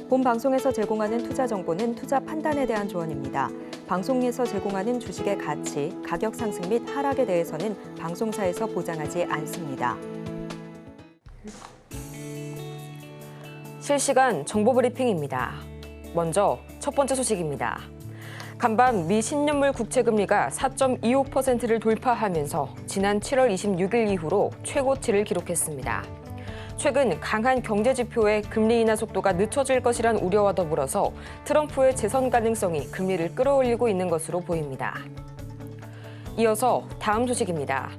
본 방송에서 제공하는 투자 정보는 투자 판단에 대한 조언입니다. 방송에서 제공하는 주식의 가치, 가격 상승 및 하락에 대해서는 방송사에서 보장하지 않습니다. 실시간 정보 브리핑입니다. 먼저 첫 번째 소식입니다. 간밤 미 10년물 국채금리가 4.25%를 돌파하면서 지난 7월 26일 이후로 최고치를 기록했습니다. 최근 강한 경제 지표의 금리 인하 속도가 늦춰질 것이란 우려와 더불어서 트럼프의 재선 가능성이 금리를 끌어올리고 있는 것으로 보입니다. 이어서 다음 소식입니다.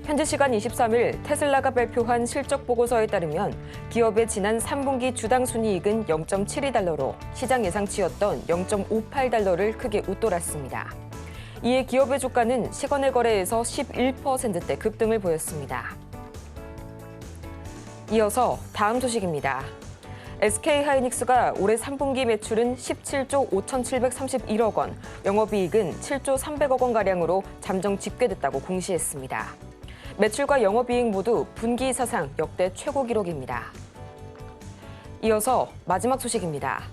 현지 시간 23일 테슬라가 발표한 실적 보고서에 따르면 기업의 지난 3분기 주당 순이익은 0.72달러로 시장 예상치였던 0.58달러를 크게 웃돌았습니다. 이에 기업의 주가는 시간의 거래에서 11%대 급등을 보였습니다. 이어서 다음 소식입니다. SK하이닉스가 올해 3분기 매출은 17조 5,731억 원, 영업이익은 7조 300억 원가량으로 잠정 집계됐다고 공시했습니다. 매출과 영업이익 모두 분기 사상 역대 최고 기록입니다. 이어서 마지막 소식입니다.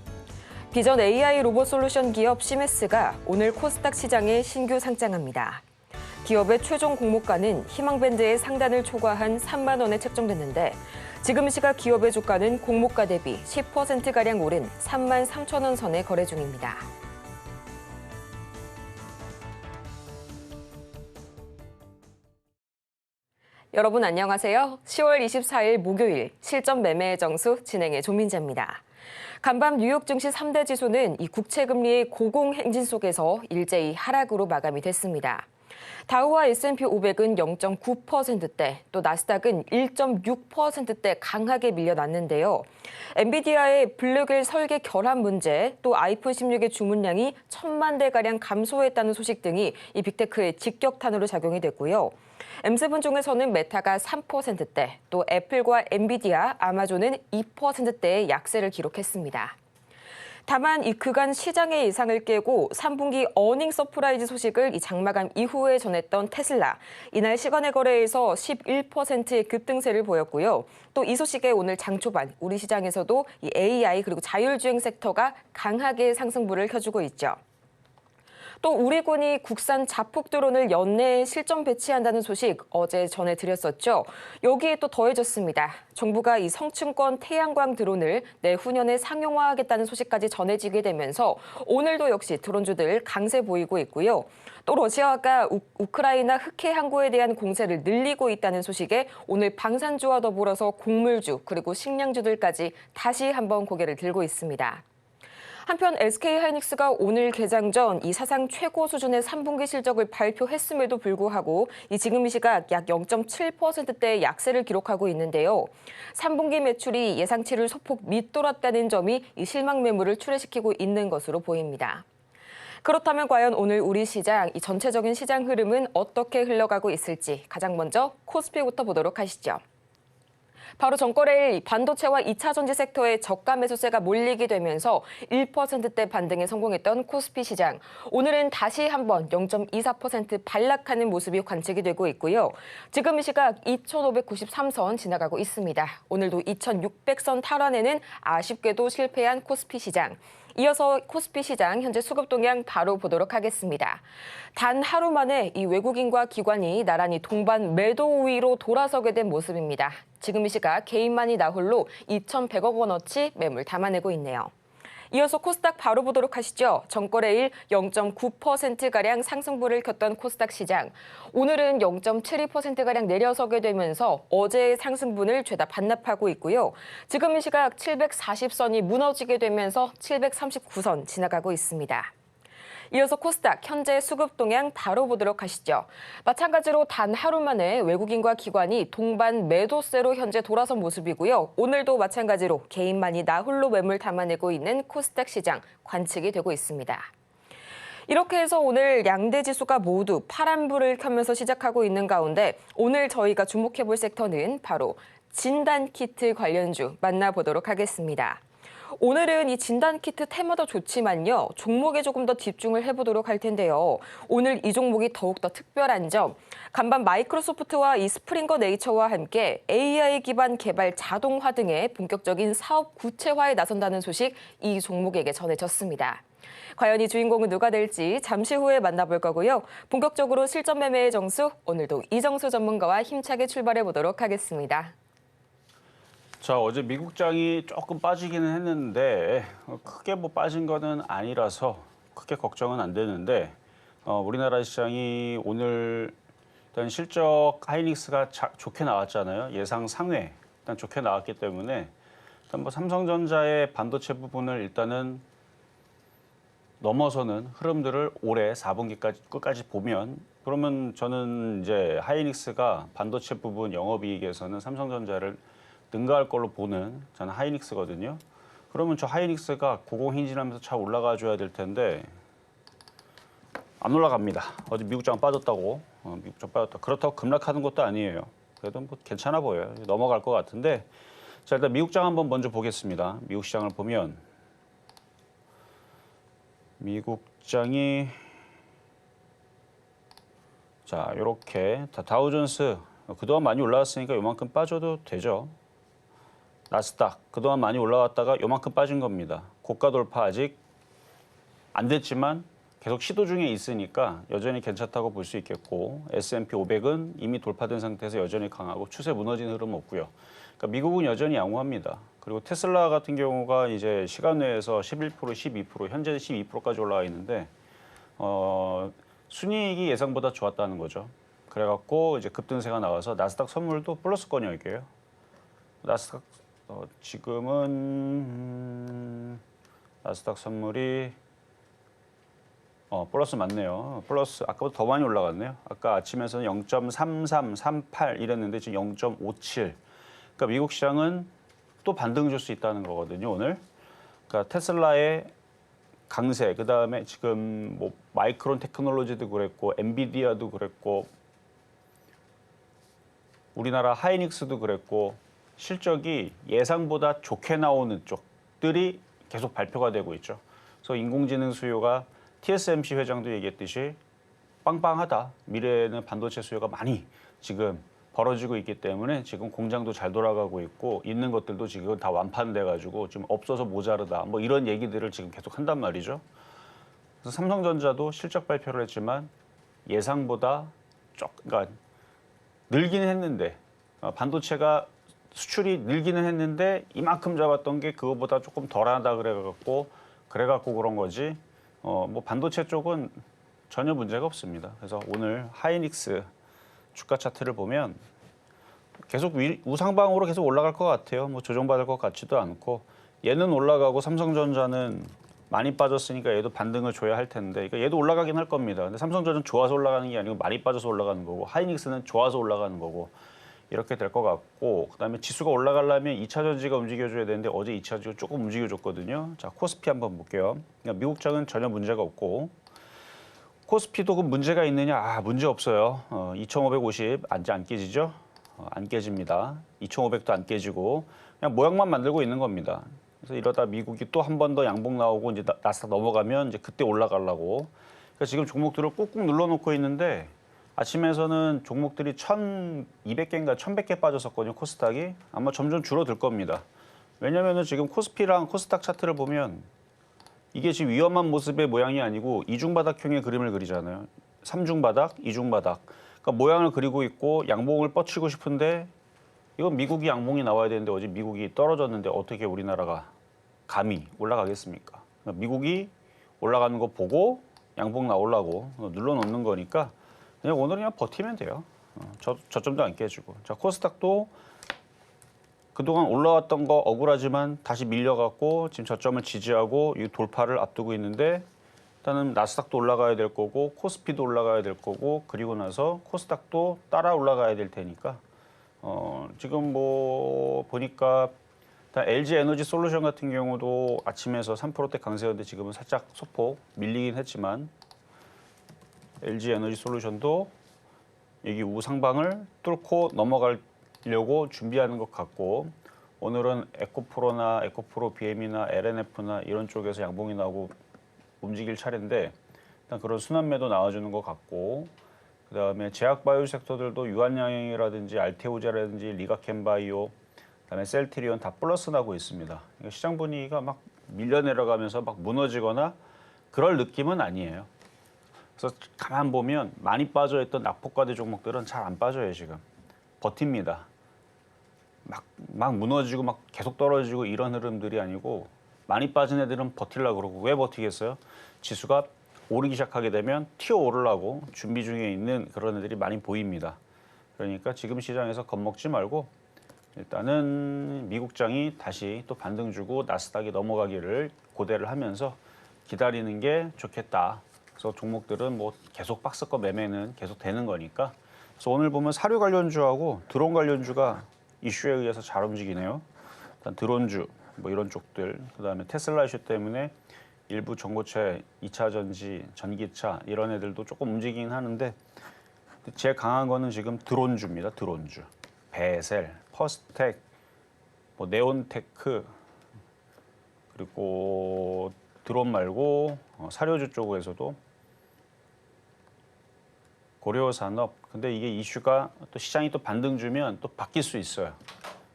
비전 AI 로봇 솔루션 기업 시메스가 오늘 코스닥 시장에 신규 상장합니다. 기업의 최종 공모가는 희망밴드의 상단을 초과한 3만 원에 책정됐는데 지금 시각 기업의 주가는 공모가 대비 10%가량 오른 3만 3천 원 선에 거래 중입니다. 여러분 안녕하세요. 10월 24일 목요일 실전 매매의 정수 진행의 조민재입니다. 간밤 뉴욕 증시 3대 지수는 이 국채금리의 고공행진 속에서 일제히 하락으로 마감이 됐습니다. 다우와 S&P 500은 0.9%대, 또 나스닥은 1.6%대 강하게 밀려났는데요. 엔비디아의 블루길 설계 결함 문제, 또 아이폰 16의 주문량이 1,000만 대가량 감소했다는 소식 등이 이 빅테크의 직격탄으로 작용이 됐고요. M7 중에서는 메타가 3%대, 또 애플과 엔비디아, 아마존은 2%대의 약세를 기록했습니다. 다만 이 그간 시장의 예상을 깨고 3분기 어닝 서프라이즈 소식을 이 장마감 이후에 전했던 테슬라. 이날 시간의 거래에서 11%의 급등세를 보였고요. 또 이 소식에 오늘 장 초반 우리 시장에서도 이 AI 그리고 자율주행 섹터가 강하게 상승부를 켜주고 있죠. 또 우리군이 국산 자폭 드론을 연내에 실전 배치한다는 소식 어제 전해드렸었죠. 여기에 또 더해졌습니다. 정부가 이 성층권 태양광 드론을 내후년에 상용화하겠다는 소식까지 전해지게 되면서 오늘도 역시 드론주들 강세 보이고 있고요. 또 러시아가 우크라이나 흑해 항구에 대한 공세를 늘리고 있다는 소식에 오늘 방산주와 더불어서 곡물주 그리고 식량주들까지 다시 한번 고개를 들고 있습니다. 한편 SK하이닉스가 오늘 개장 전 이 사상 최고 수준의 3분기 실적을 발표했음에도 불구하고 지금 이 시각 약 0.7%대의 약세를 기록하고 있는데요. 3분기 매출이 예상치를 소폭 밑돌았다는 점이 이 실망 매물을 출회시키고 있는 것으로 보입니다. 그렇다면 과연 오늘 우리 시장, 이 전체적인 시장 흐름은 어떻게 흘러가고 있을지 가장 먼저 코스피부터 보도록 하시죠. 바로 전거래일 반도체와 2차 전지 섹터의 저가 매수세가 몰리게 되면서 1%대 반등에 성공했던 코스피 시장. 오늘은 다시 한번 0.24% 반락하는 모습이 관측이 되고 있고요. 지금 이 시각 2,593선 지나가고 있습니다. 오늘도 2,600선 탈환에는 아쉽게도 실패한 코스피 시장. 이어서 코스피 시장 현재 수급 동향 바로 보도록 하겠습니다. 단 하루 만에 이 외국인과 기관이 나란히 동반 매도 우위로 돌아서게 된 모습입니다. 지금 이 시각 개인만이 나홀로 2,100억 원어치 매물 담아내고 있네요. 이어서 코스닥 바로 보도록 하시죠. 전거래일 0.9%가량 상승부를 켰던 코스닥 시장. 오늘은 0.72%가량 내려서게 되면서 어제의 상승분을 죄다 반납하고 있고요. 지금 이 시각 740선이 무너지게 되면서 739선 지나가고 있습니다. 이어서 코스닥 현재 수급 동향 바로 보도록 하시죠. 마찬가지로 단 하루 만에 외국인과 기관이 동반 매도세로 현재 돌아선 모습이고요. 오늘도 마찬가지로 개인만이 나홀로 매물 담아내고 있는 코스닥 시장 관측이 되고 있습니다. 이렇게 해서 오늘 양대 지수가 모두 파란불을 켜면서 시작하고 있는 가운데 오늘 저희가 주목해볼 섹터는 바로 진단키트 관련주 만나보도록 하겠습니다. 오늘은 이 진단 키트 테마도 좋지만요. 종목에 조금 더 집중을 해보도록 할 텐데요. 오늘 이 종목이 더욱더 특별한 점, 간밤 마이크로소프트와 이 스프링거 네이처와 함께 AI 기반 개발 자동화 등의 본격적인 사업 구체화에 나선다는 소식 이 종목에게 전해졌습니다. 과연 이 주인공은 누가 될지 잠시 후에 만나볼 거고요. 본격적으로 실전 매매의 정수, 오늘도 이정수 전문가와 힘차게 출발해 보도록 하겠습니다. 자, 어제 미국장이 조금 빠지기는 했는데 크게 뭐 빠진 거는 아니라서 크게 걱정은 안 되는데 우리나라 시장이 오늘 일단 실적 하이닉스가 좋게 나왔잖아요. 예상 상회 일단 좋게 나왔기 때문에 일단 뭐 삼성전자의 반도체 부분을 일단은 넘어서는 흐름들을 올해 4분기까지 끝까지 보면 그러면 저는 이제 하이닉스가 반도체 부분 영업이익에서는 삼성전자를 능가할 걸로 보는 저는 하이닉스거든요. 그러면 저 하이닉스가 고공행진하면서 잘 올라가 줘야 될 텐데 안 올라갑니다. 어제 미국장 빠졌다고 미국장 빠졌다. 그렇다고 급락하는 것도 아니에요. 그래도 뭐 괜찮아 보여요. 넘어갈 것 같은데 자 일단 미국장 한번 먼저 보겠습니다. 미국 시장을 보면 미국장이 자 이렇게 다우존스 그동안 많이 올라왔으니까 이만큼 빠져도 되죠. 나스닥 그동안 많이 올라왔다가 요만큼 빠진 겁니다. 고가 돌파 아직 안 됐지만 계속 시도 중에 있으니까 여전히 괜찮다고 볼 수 있겠고 S&P 500은 이미 돌파된 상태에서 여전히 강하고 추세 무너진 흐름 없고요. 그러니까 미국은 여전히 양호합니다. 그리고 테슬라 같은 경우가 이제 시간 내에서 11%, 12%, 현재 12%까지 올라와 있는데 순이익이 예상보다 좋았다는 거죠. 그래갖고 이제 급등세가 나와서 나스닥 선물도 플러스권이에요. 나스닥 지금은 나스닥 선물이 플러스 맞네요. 플러스 아까보다 더 많이 올라갔네요. 아까 아침에서는 0.3338 이랬는데 지금 0.57. 그러니까 미국 시장은 또 반등 줄 수 있다는 거거든요. 오늘. 그러니까 테슬라의 강세, 그 다음에 지금 뭐 마이크론 테크놀로지도 그랬고, 엔비디아도 그랬고, 우리나라 하이닉스도 그랬고. 실적이 예상보다 좋게 나오는 쪽들이 계속 발표가 되고 있죠. 그래서 인공지능 수요가 TSMC 회장도 얘기했듯이 빵빵하다. 미래에는 반도체 수요가 많이 지금 벌어지고 있기 때문에 지금 공장도 잘 돌아가고 있고 있는 것들도 지금 다 완판돼가지고 지금 없어서 모자르다. 뭐 이런 얘기들을 지금 계속 한단 말이죠. 그래서 삼성전자도 실적 발표를 했지만 예상보다 그러니까 늘기는 했는데 반도체가 수출이 늘기는 했는데 이만큼 잡았던 게 그거보다 조금 덜하다 그래갖고 그런 거지. 뭐 반도체 쪽은 전혀 문제가 없습니다. 그래서 오늘 하이닉스 주가 차트를 보면 계속 우상방으로 계속 올라갈 것 같아요. 뭐 조정받을 것 같지도 않고 얘는 올라가고 삼성전자는 많이 빠졌으니까 얘도 반등을 줘야 할 텐데 그러니까 얘도 올라가긴 할 겁니다. 근데 삼성전자는 좋아서 올라가는 게 아니고 많이 빠져서 올라가는 거고 하이닉스는 좋아서 올라가는 거고 이렇게 될 것 같고 그다음에 지수가 올라가려면 2차 전지가 움직여줘야 되는데 어제 2차 전지가 조금 움직여줬거든요. 자 코스피 한번 볼게요. 그러니까 미국장은 전혀 문제가 없고 코스피도 그 문제가 있느냐? 문제 없어요. 2,550 안 깨지죠? 안 깨집니다. 2,500도 안 깨지고 그냥 모양만 만들고 있는 겁니다. 그래서 이러다 미국이 또 한 번 더 양봉 나오고 이제 나스닥 넘어가면 이제 그때 올라가려고. 그러니까 지금 종목들을 꾹꾹 눌러놓고 있는데 아침에서는 종목들이 1,200개인가 1,100개 빠졌었거든요. 코스닥이 아마 점점 줄어들 겁니다. 왜냐면은 지금 코스피랑 코스닥 차트를 보면 이게 지금 위험한 모습의 모양이 아니고 이중바닥형의 그림을 그리잖아요. 삼중바닥, 이중바닥. 그러니까 모양을 그리고 있고 양봉을 뻗치고 싶은데 이건 미국이 양봉이 나와야 되는데 어제 미국이 떨어졌는데 어떻게 우리나라가 감히 올라가겠습니까? 그러니까 미국이 올라가는 거 보고 양봉 나오려고 눌러놓는 거니까 그냥 오늘은 그냥 버티면 돼요. 저점도 안 깨지고. 자, 코스닥도 그동안 올라왔던 거 억울하지만 다시 밀려갖고 지금 저점을 지지하고 이 돌파를 앞두고 있는데 일단은 나스닥도 올라가야 될 거고 코스피도 올라가야 될 거고 그리고 나서 코스닥도 따라 올라가야 될 테니까 지금 뭐 보니까 LG 에너지 솔루션 같은 경우도 아침에서 3%대 강세였는데 지금은 살짝 소폭 밀리긴 했지만 LG 에너지 솔루션도 여기 우상방을 뚫고 넘어가려고 준비하는 것 같고 오늘은 에코프로나 에코프로 BM이나 LNF나 이런 쪽에서 양봉이 나오고 움직일 차례인데 일단 그런 순환매도 나와주는 것 같고 그다음에 제약바이오 섹터들도 유한양행이라든지 알테오제라든지 리가켄바이오 그다음에 셀트리온 다 플러스 나고 있습니다. 그러니까 시장 분위기가 막 밀려 내려가면서 막 무너지거나 그럴 느낌은 아니에요. 그래서 가만 보면 많이 빠져있던 낙폭과대 종목들은 잘 안 빠져요 지금. 버팁니다. 막 무너지고 막 계속 떨어지고 이런 흐름들이 아니고 많이 빠진 애들은 버틸려고 그러고 왜 버티겠어요? 지수가 오르기 시작하게 되면 튀어 오르려고 준비 중에 있는 그런 애들이 많이 보입니다. 그러니까 지금 시장에서 겁먹지 말고 일단은 미국장이 다시 또 반등 주고 나스닥이 넘어가기를 고대를 하면서 기다리는 게 좋겠다. 그래서 종목들은 뭐 계속 박스권 매매는 계속 되는 거니까. 그래서 오늘 보면 사료 관련주하고 드론 관련주가 이슈에 의해서 잘 움직이네요. 일단 드론주 뭐 이런 쪽들, 그다음에 테슬라 이슈 때문에 일부 전고체, 2차 전지, 전기차 이런 애들도 조금 움직이긴 하는데 제일 강한 거는 지금 드론주입니다. 드론주. 베셀, 퍼스텍, 뭐 네온테크 그리고 드론 말고 사료주 쪽에서도 고려산업. 근데 이게 이슈가 또 시장이 또 반등 주면 또 바뀔 수 있어요.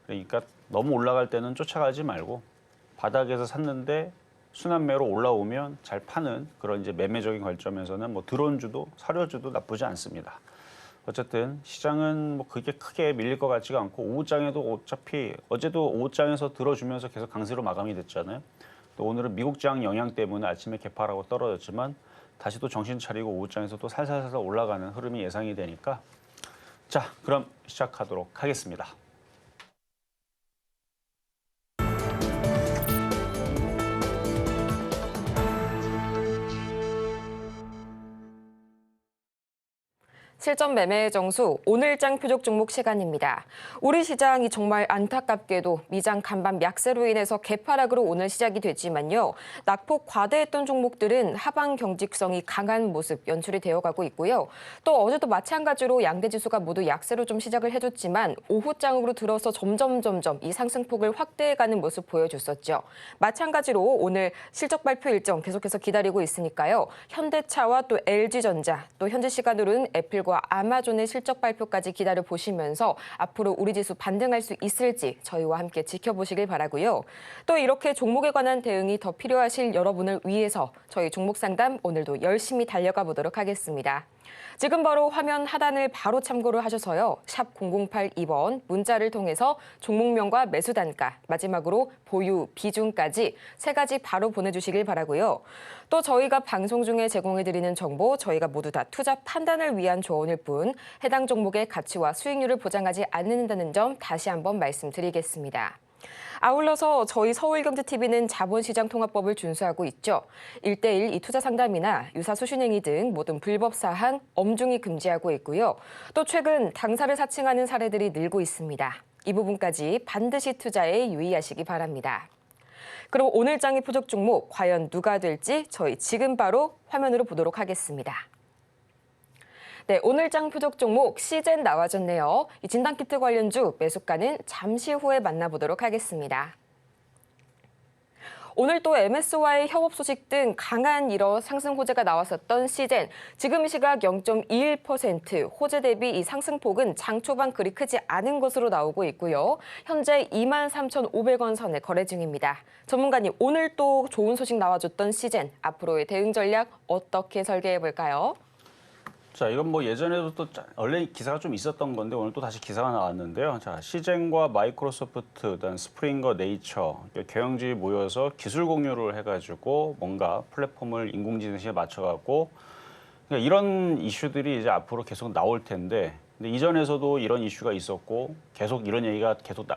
그러니까 너무 올라갈 때는 쫓아가지 말고 바닥에서 샀는데 순환매로 올라오면 잘 파는 그런 이제 매매적인 관점에서는 뭐 드론주도 사료주도 나쁘지 않습니다. 어쨌든 시장은 뭐 그게 크게 밀릴 것 같지가 않고 오후장에도 어차피 어제도 오후장에서 들어주면서 계속 강세로 마감이 됐잖아요. 또 오늘은 미국장 영향 때문에 아침에 개파라고 떨어졌지만 다시 또 정신 차리고 오후장에서 또 살살살살 올라가는 흐름이 예상이 되니까 자, 그럼 시작하도록 하겠습니다. 실전 매매의 정수 오늘장 표적 종목 시간입니다. 우리 시장이 정말 안타깝게도 미장 간밤 약세로 인해서 개파락으로 오늘 시작이 됐지만요. 낙폭 과대했던 종목들은 하방 경직성이 강한 모습 연출이 되어가고 있고요. 또 어제도 마찬가지로 양대 지수가 모두 약세로 좀 시작을 해줬지만 오후장으로 들어서 점점 이 상승폭을 확대해가는 모습 보여줬었죠. 마찬가지로 오늘 실적 발표 일정 계속해서 기다리고 있으니까요. 현대차와 또 LG전자 또 현재 시간으로는 애플과 아마존의 실적 발표까지 기다려 보시면서 앞으로 우리 지수 반등할 수 있을지 저희와 함께 지켜보시길 바라고요. 또 이렇게 종목에 관한 대응이 더 필요하실 여러분을 위해서 저희 종목 상담 오늘도 열심히 달려가 보도록 하겠습니다. 지금 바로 화면 하단을 바로 참고를 하셔서요. 샵 0082번 문자를 통해서 종목명과 매수 단가, 마지막으로 보유 비중까지 세 가지 바로 보내주시길 바라고요. 또 저희가 방송 중에 제공해드리는 정보, 저희가 모두 다 투자 판단을 위한 조언일 뿐 해당 종목의 가치와 수익률을 보장하지 않는다는 점 다시 한번 말씀드리겠습니다. 아울러서 저희 서울경제TV는 자본시장통합법을 준수하고 있죠. 1:1 이 투자 상담이나 유사 수신행위 등 모든 불법 사항 엄중히 금지하고 있고요. 또 최근 당사를 사칭하는 사례들이 늘고 있습니다. 이 부분까지 반드시 투자에 유의하시기 바랍니다. 그럼 오늘장의 표적 종목 과연 누가 될지 저희 지금 바로 화면으로 보도록 하겠습니다. 네, 오늘장 표적 종목 시젠 나와줬네요. 이 진단키트 관련주 매수가는 잠시 후에 만나보도록 하겠습니다. 오늘 또 MS와의 협업 소식 등 강한 이런 상승 호재가 나왔었던 시젠. 지금 시각 0.21% 호재 대비 이 상승폭은 장 초반 그리 크지 않은 것으로 나오고 있고요. 현재 23,500원 선에 거래 중입니다. 전문가님, 오늘 또 좋은 소식 나와줬던 시젠. 앞으로의 대응 전략 어떻게 설계해 볼까요? 자, 이건 뭐 예전에도 또 원래 기사가 좀 있었던 건데 오늘 또 다시 기사가 나왔는데요. 자, 시젠과 마이크로소프트, 그다음 스프링거, 네이처, 경영진이 모여서 기술 공유를 해가지고 뭔가 플랫폼을 인공지능에 맞춰갖고 그러니까 이런 이슈들이 이제 앞으로 계속 나올 텐데, 근데 이전에서도 이런 이슈가 있었고 계속 이런 얘기가 계속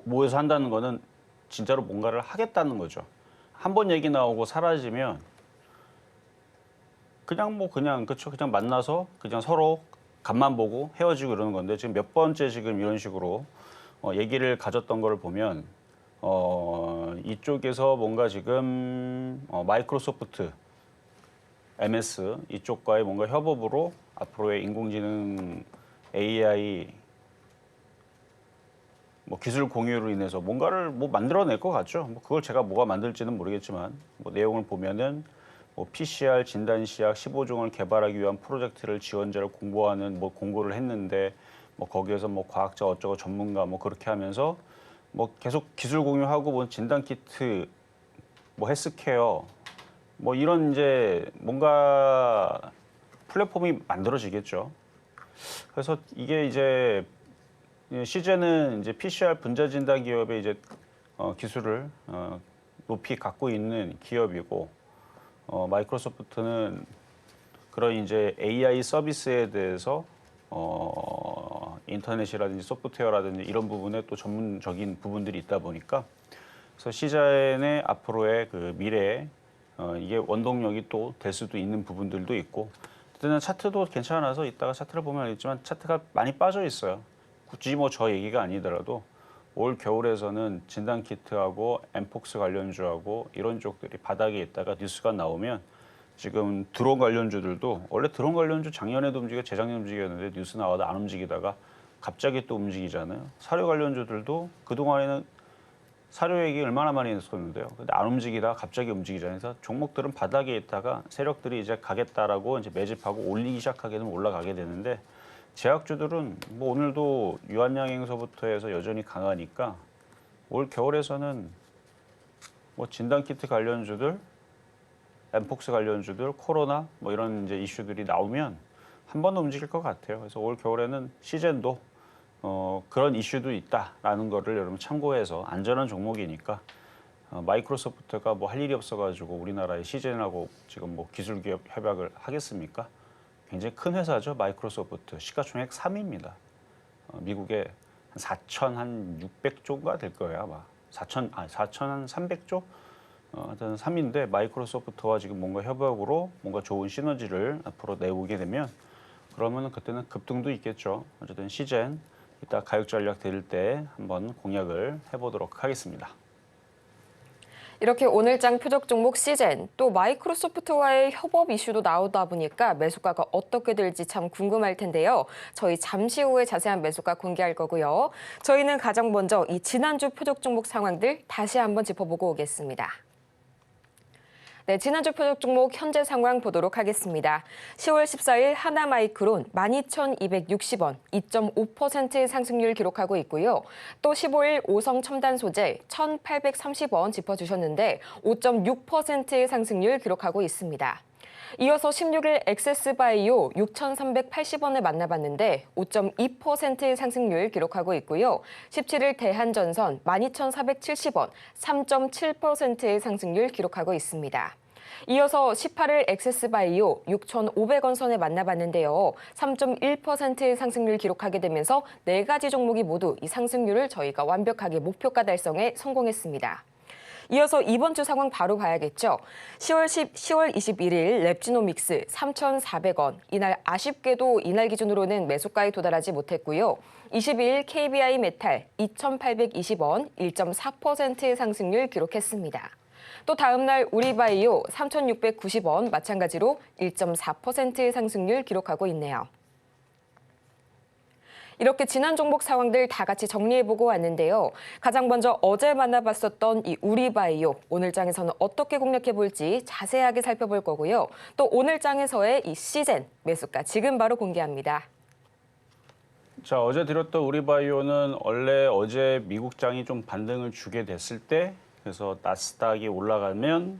모여서 한다는 거는 진짜로 뭔가를 하겠다는 거죠. 한 번 얘기 나오고 사라지면. 그냥 그쵸, 그냥 만나서 그냥 서로 간만 보고 헤어지고 이러는 건데 지금 몇 번째 지금 이런 식으로 얘기를 가졌던 거를 보면 이쪽에서 뭔가 지금 마이크로소프트, MS 이쪽과의 뭔가 협업으로 앞으로의 인공지능 AI 뭐 기술 공유로 인해서 뭔가를 뭐 만들어낼 것 같죠. 뭐 그걸 제가 뭐가 만들지는 모르겠지만 뭐 내용을 보면은 뭐 PCR 진단시약 15종을 개발하기 위한 프로젝트를 지원자를 공고하는 뭐 공고를 했는데 뭐 거기에서 뭐 과학자 어쩌고 전문가 뭐 그렇게 하면서 뭐 계속 기술 공유하고 뭐 진단 키트 뭐 헬스케어 뭐 이런 이제 뭔가 플랫폼이 만들어지겠죠. 그래서 이게 이제 시제는 이제 PCR 분자 진단 기업의 이제 기술을 높이 갖고 있는 기업이고 마이크로소프트는 그런 이제 AI 서비스에 대해서 인터넷이라든지 소프트웨어라든지 이런 부분에 또 전문적인 부분들이 있다 보니까 그래서 시젠의 앞으로의 그 미래에 이게 원동력이 또 될 수도 있는 부분들도 있고 어쨌든 차트도 괜찮아서 이따가 차트를 보면 알겠지만 차트가 많이 빠져 있어요. 굳이 뭐 저 얘기가 아니더라도 올 겨울에서는 진단키트하고 엠폭스 관련주하고 이런 쪽들이 바닥에 있다가 뉴스가 나오면 지금 드론 관련주들도 원래 드론 관련주 작년에도 움직여 재작년에 움직였는데 뉴스 나와도 안 움직이다가 갑자기 또 움직이잖아요. 사료 관련주들도 그동안에는 사료 얘기 얼마나 많이 했었는데요. 근데 안 움직이다가 갑자기 움직이잖아요. 그래서 종목들은 바닥에 있다가 세력들이 이제 가겠다라고 이제 매집하게 올리기 시작하게 되면 올라가게 되는데 제약주들은 뭐 오늘도 유한양행서부터 해서 여전히 강하니까 올 겨울에서는 뭐 진단키트 관련주들, 엠폭스 관련주들, 코로나 뭐 이런 이제 이슈들이 나오면 한 번 더 움직일 것 같아요. 그래서 올 겨울에는 시젠도 그런 이슈도 있다라는 거를 여러분 참고해서 안전한 종목이니까 마이크로소프트가 뭐 할 일이 없어가지고 우리나라의 시젠하고 지금 뭐 기술 기업 협약을 하겠습니까? 굉장히 큰 회사죠. 마이크로소프트 시가총액 3위입니다. 미국에 한 4,600조가 될 거예요 아마. 4,300조? 하여튼 3위인데 마이크로소프트와 지금 뭔가 협약으로 뭔가 좋은 시너지를 앞으로 내오게 되면 그러면 그때는 급등도 있겠죠. 어쨌든 시젠 이따 가격 전략 드릴 때 한번 공략을 해보도록 하겠습니다. 이렇게 오늘장 표적 종목 시젠, 또 마이크로소프트와의 협업 이슈도 나오다 보니까 매수가가 어떻게 될지 참 궁금할 텐데요. 저희 잠시 후에 자세한 매수가 공개할 거고요. 저희는 가장 먼저 이 지난주 표적 종목 상황들 다시 한번 짚어보고 오겠습니다. 네, 지난주 표적 종목 현재 상황 보도록 하겠습니다. 10월 14일 하나마이크론 12,260원, 2.5%의 상승률 기록하고 있고요. 또 15일 오성첨단소재 1,830원 짚어주셨는데 5.6%의 상승률 기록하고 있습니다. 이어서 16일 엑세스바이오 6,380원을 만나봤는데 5.2%의 상승률 기록하고 있고요. 17일 대한전선 12,470원, 3.7%의 상승률 기록하고 있습니다. 이어서 18일 엑세스바이오 6,500원 선에 만나봤는데요. 3.1%의 상승률 기록하게 되면서 4가지 종목이 모두 이 상승률을 저희가 완벽하게 목표가 달성에 성공했습니다. 이어서 이번 주 상황 바로 봐야겠죠. 10월 21일 랩지노믹스 3,400원. 이날 아쉽게도 이날 기준으로는 매수가에 도달하지 못했고요. 22일 KBI 메탈 2,820원, 1.4%의 상승률 기록했습니다. 또 다음 날 우리바이오 3,690원 마찬가지로 1.4%의 상승률 기록하고 있네요. 이렇게 지난 종목 상황들 다 같이 정리해보고 왔는데요. 가장 먼저 어제 만나봤었던 이 우리바이오, 오늘장에서는 어떻게 공략해볼지 자세하게 살펴볼 거고요. 또 오늘장에서의 이 시젠, 매수가 지금 바로 공개합니다. 자, 어제 드렸던 우리바이오는 원래 어제 미국장이 좀 반등을 주게 됐을 때 그래서 나스닥이 올라가면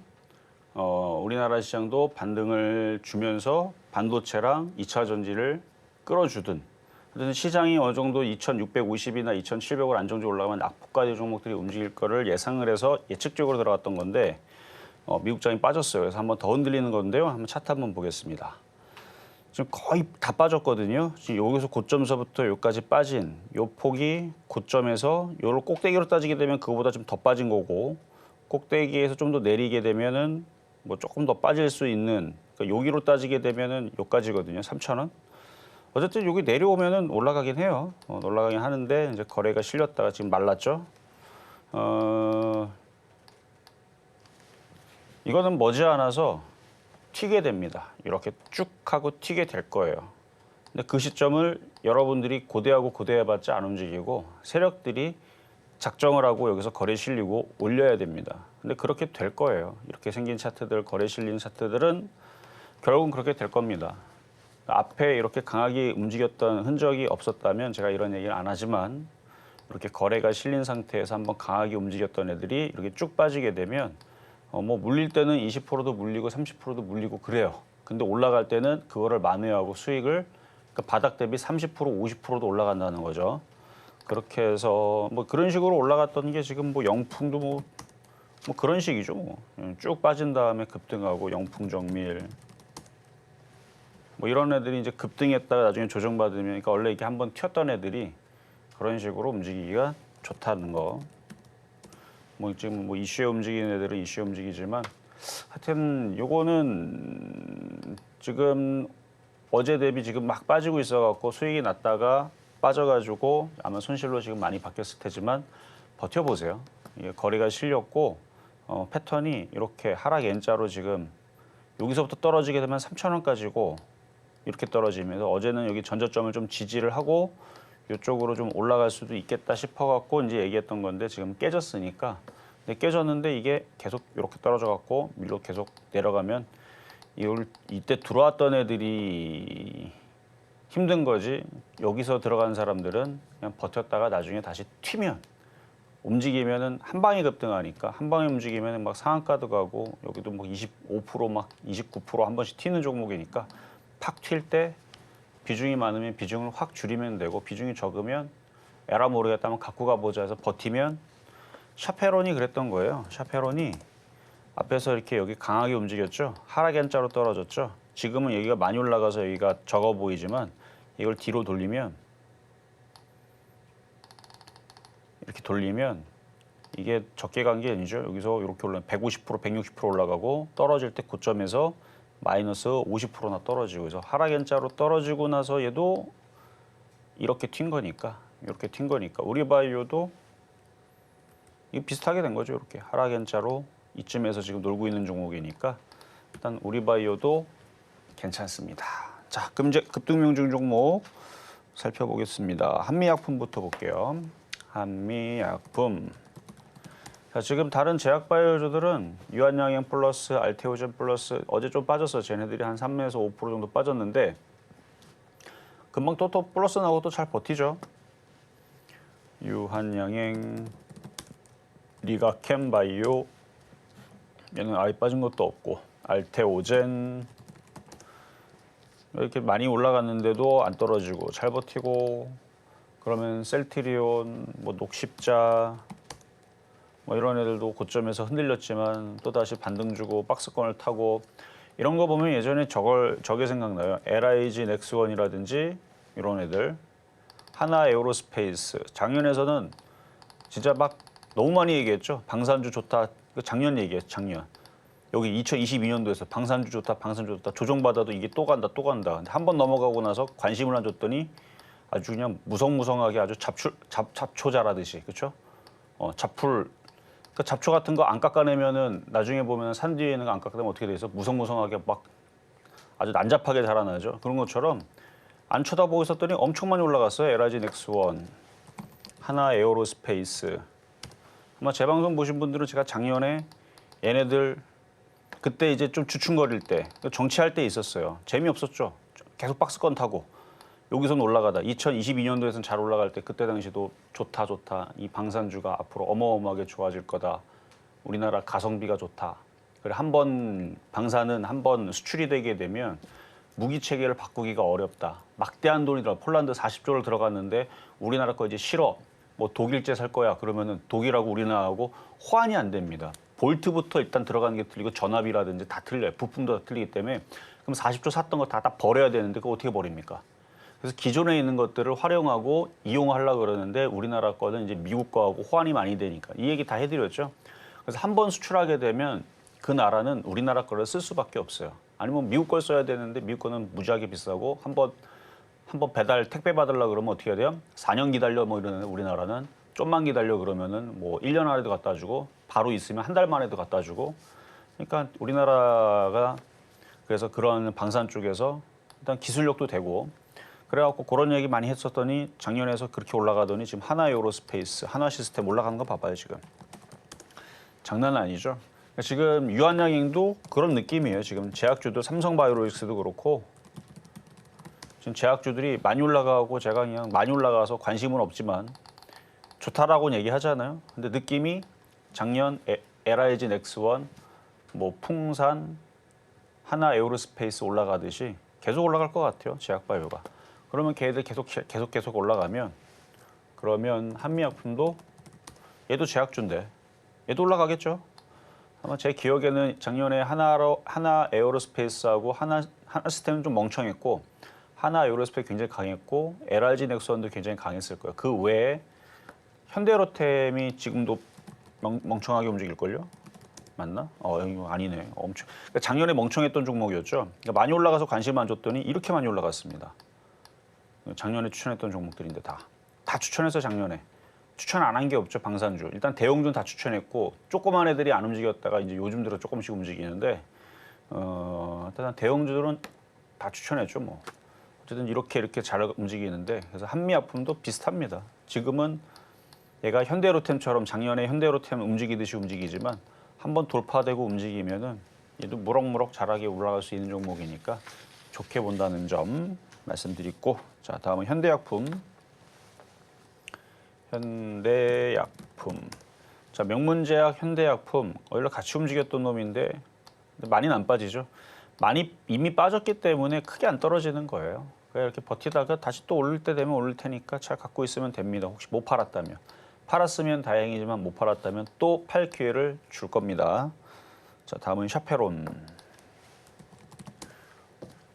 우리나라 시장도 반등을 주면서 반도체랑 2차 전지를 끌어주든 시장이 어느 정도 2,650이나 2,700을 안정적으로 올라가면 낙폭과대 종목들이 움직일 거를 예상을 해서 예측적으로 들어갔던 건데 미국장이 빠졌어요. 그래서 한번 더 흔들리는 건데요. 한번 차트 한번 보겠습니다. 지금 거의 다 빠졌거든요. 지금 여기서 고점서부터 여기까지 빠진 요 폭이 고점에서 요를 꼭대기로 따지게 되면 그거보다 좀 더 빠진 거고 꼭대기에서 좀 더 내리게 되면은 뭐 조금 더 빠질 수 있는 그러니까 여기로 따지게 되면은 요까지거든요. 3,000원. 어쨌든 여기 내려오면은 올라가긴 해요. 올라가긴 하는데 이제 거래가 실렸다가 지금 말랐죠. 이거는 머지않아서 튀게 됩니다. 이렇게 쭉 하고 튀게 될 거예요. 근데 그 시점을 여러분들이 고대하고 고대해봤자 안 움직이고 세력들이 작정을 하고 여기서 거래 실리고 올려야 됩니다. 근데 그렇게 될 거예요. 이렇게 생긴 차트들, 거래 실린 차트들은 결국은 그렇게 될 겁니다. 앞에 이렇게 강하게 움직였던 흔적이 없었다면 제가 이런 얘기를 안 하지만 이렇게 거래가 실린 상태에서 한번 강하게 움직였던 애들이 이렇게 쭉 빠지게 되면 뭐 물릴 때는 20%도 물리고 30%도 물리고 그래요. 근데 올라갈 때는 그거를 만회하고 수익을 그러니까 바닥 대비 30%, 50%도 올라간다는 거죠. 그렇게 해서 뭐 그런 식으로 올라갔던 게 지금 뭐 영풍도 뭐 그런 식이죠. 뭐. 쭉 빠진 다음에 급등하고 영풍 정밀 뭐 이런 애들이 이제 급등했다가 나중에 조정받으면 그러니까 원래 이게 한번 튀었던 애들이 그런 식으로 움직이기가 좋다는 거. 뭐 지금 뭐 이슈에 움직이는 애들은 이슈에 움직이지만 하여튼 요거는 지금 어제 대비 지금 막 빠지고 있어갖고 수익이 났다가 빠져가지고 아마 손실로 지금 많이 바뀌었을 테지만 버텨보세요. 이게 거래가 실렸고 패턴이 이렇게 하락 N자로 지금 여기서부터 떨어지게 되면 3,000원까지고 이렇게 떨어지면서 어제는 여기 전저점을 좀 지지를 하고 이쪽으로 좀 올라갈 수도 있겠다 싶어갖고 이제 얘기했던 건데 지금 깨졌으니까 근데 깨졌는데 이게 계속 이렇게 떨어져갖고 밀로 계속 내려가면 이때 들어왔던 애들이 힘든 거지 여기서 들어간 사람들은 그냥 버텼다가 나중에 다시 튀면 움직이면은 한 방에 급등하니까 한 방에 움직이면은 막 상한가도 가고 여기도 뭐 25% 막 29% 한 번씩 튀는 종목이니까 팍 튈 때 비중이 많으면 비중을 확 줄이면 되고 비중이 적으면 에라 모르겠다 하면 갖고 가보자 해서 버티면 샤페론이 그랬던 거예요. 샤페론이 앞에서 이렇게 여기 강하게 움직였죠. 하락 N자로 떨어졌죠. 지금은 여기가 많이 올라가서 여기가 적어 보이지만 이걸 뒤로 돌리면 이렇게 돌리면 이게 적게 간 게 아니죠. 여기서 이렇게 올라 150%, 160% 올라가고 떨어질 때 고점에서 마이너스 50%나 떨어지고 그래서 하락 N자로 떨어지고 나서 얘도 이렇게 튄 거니까 이렇게 튄 거니까 우리바이오도 이거 비슷하게 된 거죠. 이렇게 하락 N자로 이쯤에서 지금 놀고 있는 종목이니까 일단 우리바이오도 괜찮습니다. 자, 급등명중 종목 살펴보겠습니다. 한미약품부터 볼게요. 한미약품. 자, 지금 다른 제약바이오주들은 유한양행 플러스, 알테오젠 플러스 어제 좀 빠졌어. 쟤네들이 한 3에서 5% 정도 빠졌는데 금방 또 플러스 나오고 또 잘 버티죠. 유한양행, 리가캠바이오 얘는 아예 빠진 것도 없고 알테오젠 이렇게 많이 올라갔는데도 안 떨어지고 잘 버티고 그러면 셀트리온, 뭐 녹십자 뭐 이런 애들도 고점에서 흔들렸지만 또 다시 반등 주고 박스권을 타고 이런 거 보면 예전에 저게 생각나요. LIG 넥스원이라든지 이런 애들 하나 에어로스페이스 작년에서는 진짜 막 너무 많이 얘기했죠. 방산주 좋다. 작년 얘기했죠. 작년. 여기 2022년도에서 방산주 좋다, 방산주 좋다. 조정받아도 이게 또 간다, 또 간다. 근데 한 번 넘어가고 나서 관심을 안 줬더니 아주 그냥 무성무성하게 아주 잡초 자라듯이, 그렇죠? 잡풀. 그 잡초 같은 거 안 깎아내면은 나중에 보면 산 뒤에 있는 거 안 깎아내면 어떻게 돼 있어? 무성무성하게 막 아주 난잡하게 자라나죠. 그런 것처럼 안 쳐다보고 있었더니 엄청 많이 올라갔어요. LIG 넥스원, 하나 에어로스페이스. 아마 제 방송 보신 분들은 제가 작년에 얘네들 그때 이제 좀 주춤거릴 때 정치할 때 있었어요. 재미없었죠. 계속 박스권 타고 여기서는 올라가다 2022년도에서는 잘 올라갈 때 그때 당시도 좋다 이 방산주가 앞으로 어마어마하게 좋아질 거다. 우리나라 가성비가 좋다. 그래 한번 방산은 한번 수출이 되게 되면 무기 체계를 바꾸기가 어렵다. 막대한 돈이 들어 폴란드 40조를 들어갔는데 우리나라 거 이제 싫어. 뭐 독일제 살 거야. 그러면은 독일하고 우리나라하고 호환이 안 됩니다. 볼트부터 일단 들어가는 게 틀리고 전압이라든지 다 틀려요. 부품도 다 틀리기 때문에 그럼 40조 샀던 거 다 버려야 되는데 그거 어떻게 버립니까? 그래서 기존에 있는 것들을 활용하고 이용하려고 그러는데 우리나라 거는 이제 미국 거하고 호환이 많이 되니까 이 얘기 다 해드렸죠. 그래서 한 번 수출하게 되면 그 나라는 우리나라 거를 쓸 수밖에 없어요. 아니면 미국 걸 써야 되는데 미국 거는 무지하게 비싸고 한번 배달 택배 받으려고 그러면 어떻게 해야 돼요? 4년 기다려 뭐 이러는데 우리나라는 좀만 기다려 그러면은 뭐 1년 안에도 갖다 주고 바로 있으면 한 달 만에도 갖다 주고 그러니까 우리나라가 그래서 그런 방산 쪽에서 일단 기술력도 되고 그래갖고 그런 얘기 많이 했었더니 작년에서 그렇게 올라가더니 지금 하나 에어로스페이스, 하나 시스템 올라가는 거 봐봐요 지금. 장난 아니죠. 지금 유한양행도 그런 느낌이에요. 지금 제약주도 삼성바이오로직스도 그렇고 지금 제약주들이 많이 올라가고 제가 그냥 많이 올라가서 관심은 없지만 좋다라고는 얘기하잖아요. 근데 느낌이 작년 LIG 넥스원, 뭐 풍산, 하나 에어로스페이스 올라가듯이 계속 올라갈 것 같아요. 제약바이오가. 그러면 걔들 계속 올라가면 그러면 한미약품도 얘도 제약주인데 얘도 올라가겠죠. 아마 제 기억에는 작년에 하나 에어로스페이스하고 하나 시스템은 좀 멍청했고 하나 에어로스페이스 굉장히 강했고 LIG 넥스원도 굉장히 강했을 거예요. 그 외에 현대로템이 지금도 멍청하게 움직일걸요? 맞나? 이거 아니네. 엄청. 그러니까 작년에 멍청했던 종목이었죠. 그러니까 많이 올라가서 관심 안 줬더니 이렇게 많이 올라갔습니다. 작년에 추천했던 종목들인데 다 추천해서 작년에 추천 안 한 게 없죠. 방산주. 일단 대형주는 다 추천했고 조그만 애들이 안 움직였다가 이제 요즘 들어 조금씩 움직이는데 일단 대형주들은 다 추천했죠. 뭐 어쨌든 이렇게 잘 움직이는데 그래서 한미약품도 비슷합니다. 지금은 얘가 현대로템처럼 작년에 현대로템 움직이듯이 움직이지만 한번 돌파되고 움직이면은 얘도 무럭무럭 잘하게 올라갈 수 있는 종목이니까 좋게 본다는 점 말씀드리고 자 다음은 현대약품. 자 명문제약, 현대약품 원래 같이 움직였던 놈인데 많이는 안 빠지죠. 많이 이미 빠졌기 때문에 크게 안 떨어지는 거예요. 그러니까 이렇게 버티다가 다시 또 오를 때 되면 오를 테니까 잘 갖고 있으면 됩니다. 혹시 못 팔았다면. 팔았으면 다행이지만 못 팔았다면 또 팔 기회를 줄 겁니다. 자, 다음은 샤페론.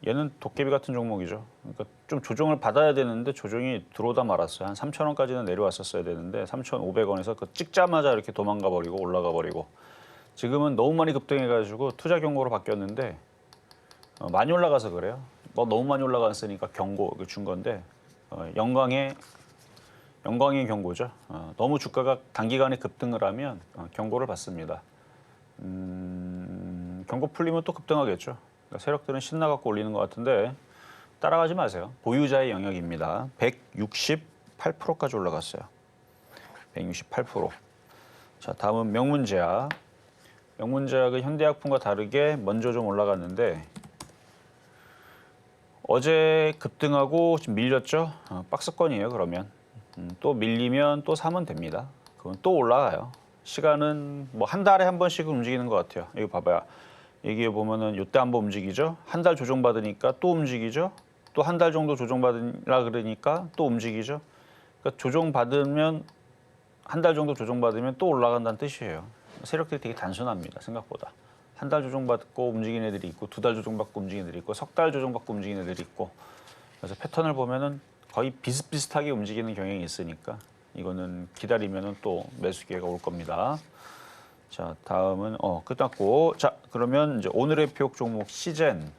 얘는 도깨비 같은 종목이죠. 그러니까 좀 조정을 받아야 되는데 조정이 들어오다 말았어요. 한 3,000원까지는 내려왔었어야 되는데 3,500원에서 그 찍자마자 이렇게 도망가 버리고 올라가 버리고 지금은 너무 많이 급등해가지고 투자 경고로 바뀌었는데 많이 올라가서 그래요. 뭐 너무 많이 올라갔으니까 경고 준 건데 영광의 경고죠. 너무 주가가 단기간에 급등을 하면 경고를 받습니다. 경고 풀리면 또 급등하겠죠. 그러니까 세력들은 신나갖고 올리는 것 같은데 따라가지 마세요. 보유자의 영역입니다. 168%까지 올라갔어요. 168%. 자, 다음은 명문제약. 명문제약은 현대약품과 다르게 먼저 좀 올라갔는데 어제 급등하고 좀 밀렸죠. 박스권이에요. 그러면 또 밀리면 또 사면 됩니다. 그건 또 올라가요. 시간은 뭐 한 달에 한 번씩은 움직이는 것 같아요. 이거 봐봐요. 여기에 보면은 이때 한번 움직이죠. 한 달 조정받으니까 또 움직이죠. 또 한 달 정도 조정받으라 그러니까 또 움직이죠. 그러니까 조정받으면 한 달 정도 조정받으면 또 올라간다는 뜻이에요. 세력들이 되게 단순합니다. 생각보다. 한 달 조정받고 움직이는 애들이 있고 두 달 조정받고 움직이는 애들이 있고 석 달 조정받고 움직이는 애들이 있고 그래서 패턴을 보면은 거의 비슷비슷하게 움직이는 경향이 있으니까 이거는 기다리면은 또 매수 기회가 올 겁니다. 자, 다음은 끝났고 자, 그러면 이제 오늘의 표역 종목 시젠.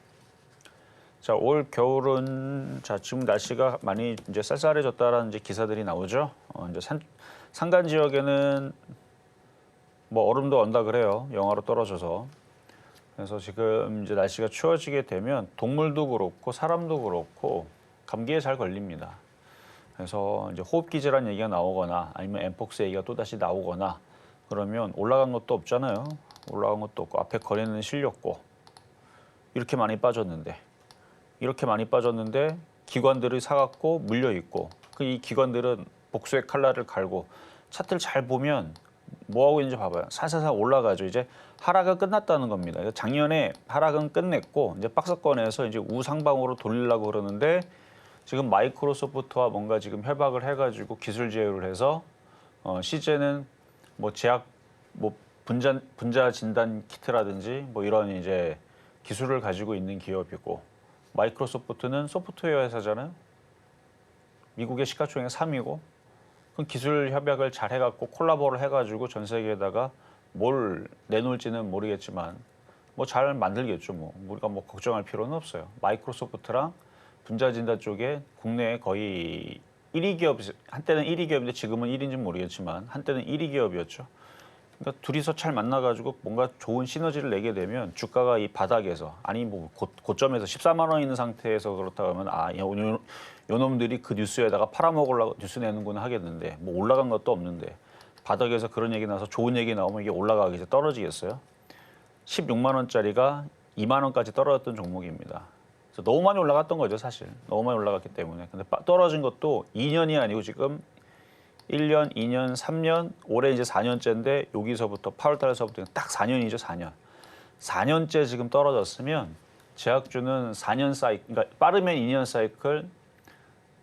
자, 올 겨울은 자, 지금 날씨가 많이 이제 쌀쌀해졌다라는 이제 기사들이 나오죠. 이제 산간 지역에는 뭐 얼음도 언다 그래요. 영하로 떨어져서. 그래서 지금 이제 날씨가 추워지게 되면 동물도 그렇고 사람도 그렇고 감기에 잘 걸립니다. 그래서 이제 호흡기 질환 얘기가 나오거나 아니면 엠폭스 얘기가 또 다시 나오거나 그러면 올라간 것도 없잖아요. 올라간 것도 없고 앞에 거래는 실렸고 이렇게 많이 빠졌는데 기관들이 사갖고 물려 있고 이 기관들은 복수의 칼날을 갈고 차트를 잘 보면 뭐 하고 있는지 봐봐요. 살살살 올라가죠. 이제 하락은 끝났다는 겁니다. 작년에 하락은 끝냈고 이제 박스권에서 이제 우상방으로 돌리려고 그러는데 지금 마이크로소프트와 뭔가 지금 협약을 해가지고 기술 제휴를 해서 시제는 뭐 제약 뭐 분자 진단 키트라든지 뭐 이런 이제 기술을 가지고 있는 기업이고 마이크로소프트는 소프트웨어 회사잖아요. 미국의 시가총액 3위고 그럼 기술 협약을 잘 해갖고 콜라보를 해가지고 전 세계에다가 뭘 내놓을지는 모르겠지만 뭐 잘 만들겠죠. 뭐 우리가 뭐 걱정할 필요는 없어요. 마이크로소프트랑 분자진단 쪽에 국내에 거의 1위 기업, 한때는 1위 기업인데 지금은 1위인지 모르겠지만 한때는 1위 기업이었죠. 그러니까 둘이서 잘 만나가지고 뭔가 좋은 시너지를 내게 되면 주가가 이 바닥에서 아니 뭐 고점에서 14만 원 있는 상태에서 그렇다 하면 요 놈들이 그 뉴스에다가 팔아먹으려고 뉴스 내는구나 하겠는데 뭐 올라간 것도 없는데 바닥에서 그런 얘기 나서 좋은 얘기 나오면 이게 올라가겠어요? 떨어지겠어요? 16만 원짜리가 2만 원까지 떨어졌던 종목입니다. 그래서 너무 많이 올라갔던 거죠, 사실. 너무 많이 올라갔기 때문에. 근데 떨어진 것도 2년이 아니고 지금 1년, 2년, 3년, 올해 이제 4년째인데 여기서부터 8월 달에서부터 딱 4년이죠, 4년. 4년째 지금 떨어졌으면 제약주는 4년 사이클, 그러니까 빠르면 2년 사이클,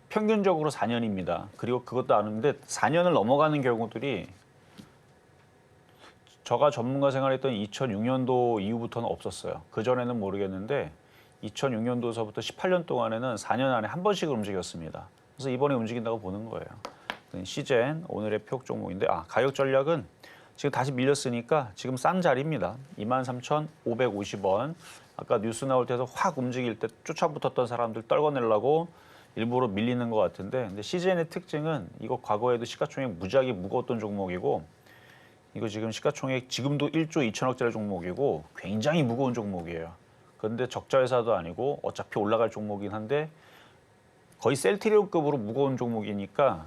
평균적으로 4년입니다. 그리고 그것도 아는데 4년을 넘어가는 경우들이 저가 전문가 생활했던 2006년도 이후부터는 없었어요. 그전에는 모르겠는데 2006년도서부터 18년 동안에는 4년 안에 한 번씩은 움직였습니다. 그래서 이번에 움직인다고 보는 거예요. 시젠 오늘의 표 종목인데 가격 전략은 지금 다시 밀렸으니까 지금 싼 자리입니다. 23,550원. 아까 뉴스 나올 때도 확 움직일 때 쫓아붙었던 사람들 떨궈내려고 일부러 밀리는 것 같은데 근데 시젠의 특징은 이거 과거에도 시가총액 무지하게 무거웠던 종목이고 이거 지금 시가총액 지금도 1조 2천억짜리 종목이고 굉장히 무거운 종목이에요. 그런데 적자 회사도 아니고 어차피 올라갈 종목이긴 한데 거의 셀트리온급으로 무거운 종목이니까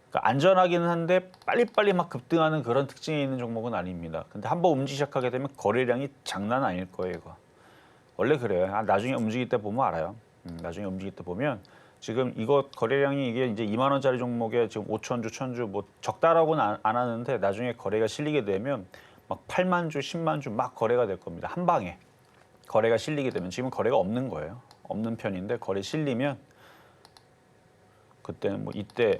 그러니까 안전하기는 한데 빨리빨리 막 급등하는 그런 특징이 있는 종목은 아닙니다. 근데 한번 움직이기 시작하게 되면 거래량이 장난 아닐 거예요. 이거. 원래 그래요. 나중에 움직일 때 보면 알아요. 나중에 움직일 때 보면 지금 이거 거래량이 이게 이제 2만 원짜리 종목에 지금 5천 주, 1천 주 뭐 적다라고는 안 하는데 나중에 거래가 실리게 되면 막 8만 주, 10만 주 막 거래가 될 겁니다. 한 방에 거래가 실리게 되면 지금 거래가 없는 거예요. 없는 편인데 거래 실리면 그때는 뭐 이때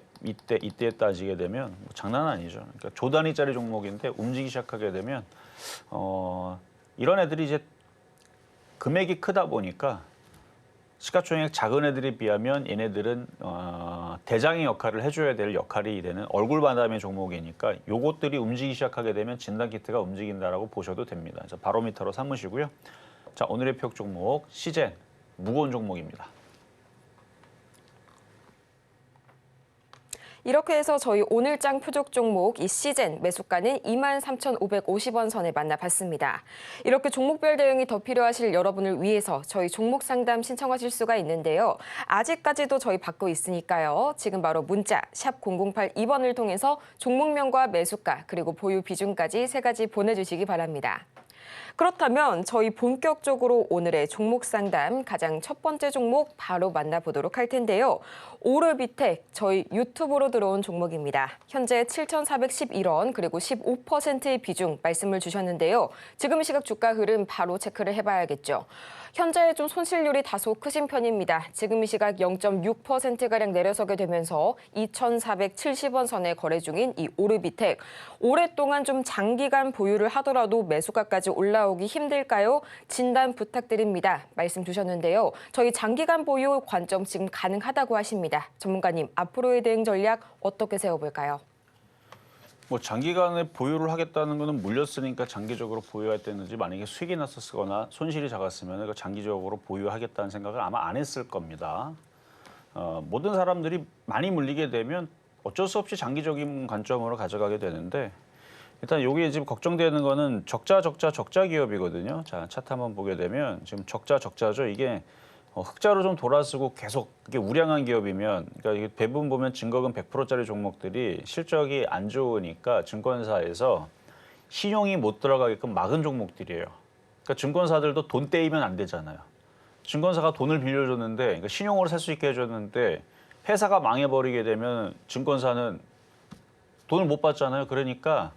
따지게 되면 뭐 장난 아니죠. 그러니까 조 단위짜리 종목인데 움직이기 시작하게 되면 이런 애들이 이제 금액이 크다 보니까 시가총액 작은 애들에 비하면 얘네들은 대장의 역할을 해줘야 될 역할이 되는 얼굴 바람의 종목이니까 요것들이 움직이기 시작하게 되면 진단키트가 움직인다라고 보셔도 됩니다. 그래서 바로미터로 삼으시고요. 자, 오늘의 표 종목 시젠 무거운 종목입니다. 이렇게 해서 저희 오늘장 표적 종목 이 시젠 매수가는 23,550원 선에 만나봤습니다. 이렇게 종목별 대응이 더 필요하실 여러분을 위해서 저희 종목 상담 신청하실 수가 있는데요. 아직까지도 저희 받고 있으니까요. 지금 바로 문자 샵 0082번을 통해서 종목명과 매수가 그리고 보유 비중까지 3가지 보내주시기 바랍니다. 그렇다면 저희 본격적으로 오늘의 종목 상담 가장 첫 번째 종목 바로 만나보도록 할 텐데요. 오르비텍 저희 유튜브로 들어온 종목입니다. 현재 7,411원 그리고 15%의 비중 말씀을 주셨는데요. 지금 이 시각 주가 흐름 바로 체크를 해봐야겠죠. 현재 좀 손실률이 다소 크신 편입니다. 지금 이 시각 0.6%가량 내려서게 되면서 2,470원 선에 거래 중인 이 오르비텍. 오랫동안 좀 장기간 보유를 하더라도 매수가까지 올라오기 힘들까요? 진단 부탁드립니다. 말씀 주셨는데요. 저희 장기간 보유 관점 지금 가능하다고 하십니다. 전문가님, 앞으로의 대응 전략 어떻게 세워볼까요? 뭐 장기간에 보유를 하겠다는 거는 물렸으니까 장기적으로 보유할 때는지 만약에 수익이 났었거나 손실이 작았으면 장기적으로 보유하겠다는 생각을 아마 안 했을 겁니다. 모든 사람들이 많이 물리게 되면 어쩔 수 없이 장기적인 관점으로 가져가게 되는데 일단 여기 지금 걱정되는 거는 적자 기업이거든요. 자, 차트 한번 보게 되면 지금 적자죠. 이게 흑자로 좀 돌아서고 계속 이게 우량한 기업이면 그러니까 이게 대부분 보면 증거금 100%짜리 종목들이 실적이 안 좋으니까 증권사에서 신용이 못 들어가게끔 막은 종목들이에요. 그러니까 증권사들도 돈 떼이면 안 되잖아요. 증권사가 돈을 빌려줬는데 그러니까 신용으로 살 수 있게 해줬는데 회사가 망해버리게 되면 증권사는 돈을 못 받잖아요. 그러니까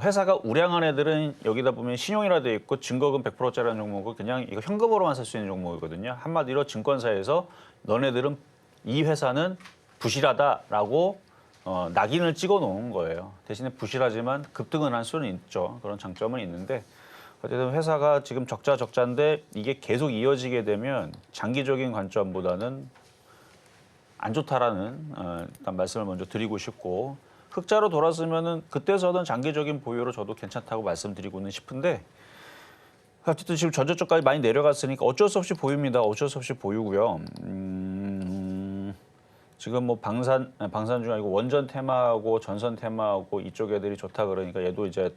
회사가 우량한 애들은 여기다 보면 신용이라 돼 있고 증거금 100%짜리라는 종목을 그냥 이거 현금으로만 살 수 있는 종목이거든요. 한마디로 증권사에서 너네들은 이 회사는 부실하다라고 낙인을 찍어 놓은 거예요. 대신에 부실하지만 급등은 할 수는 있죠. 그런 장점은 있는데 어쨌든 회사가 지금 적자인데 이게 계속 이어지게 되면 장기적인 관점보다는 안 좋다라는 일단 말씀을 먼저 드리고 싶고 흑자로 돌았으면은 그때서는 장기적인 보유로 저도 괜찮다고 말씀드리고는 싶은데 어쨌든 지금 전저점까지 많이 내려갔으니까 어쩔 수 없이 보유입니다. 어쩔 수 없이 보유고요. 지금 뭐 방산 중 아니고 원전 테마하고 전선 테마하고 이쪽 애들이 좋다 그러니까 얘도 이제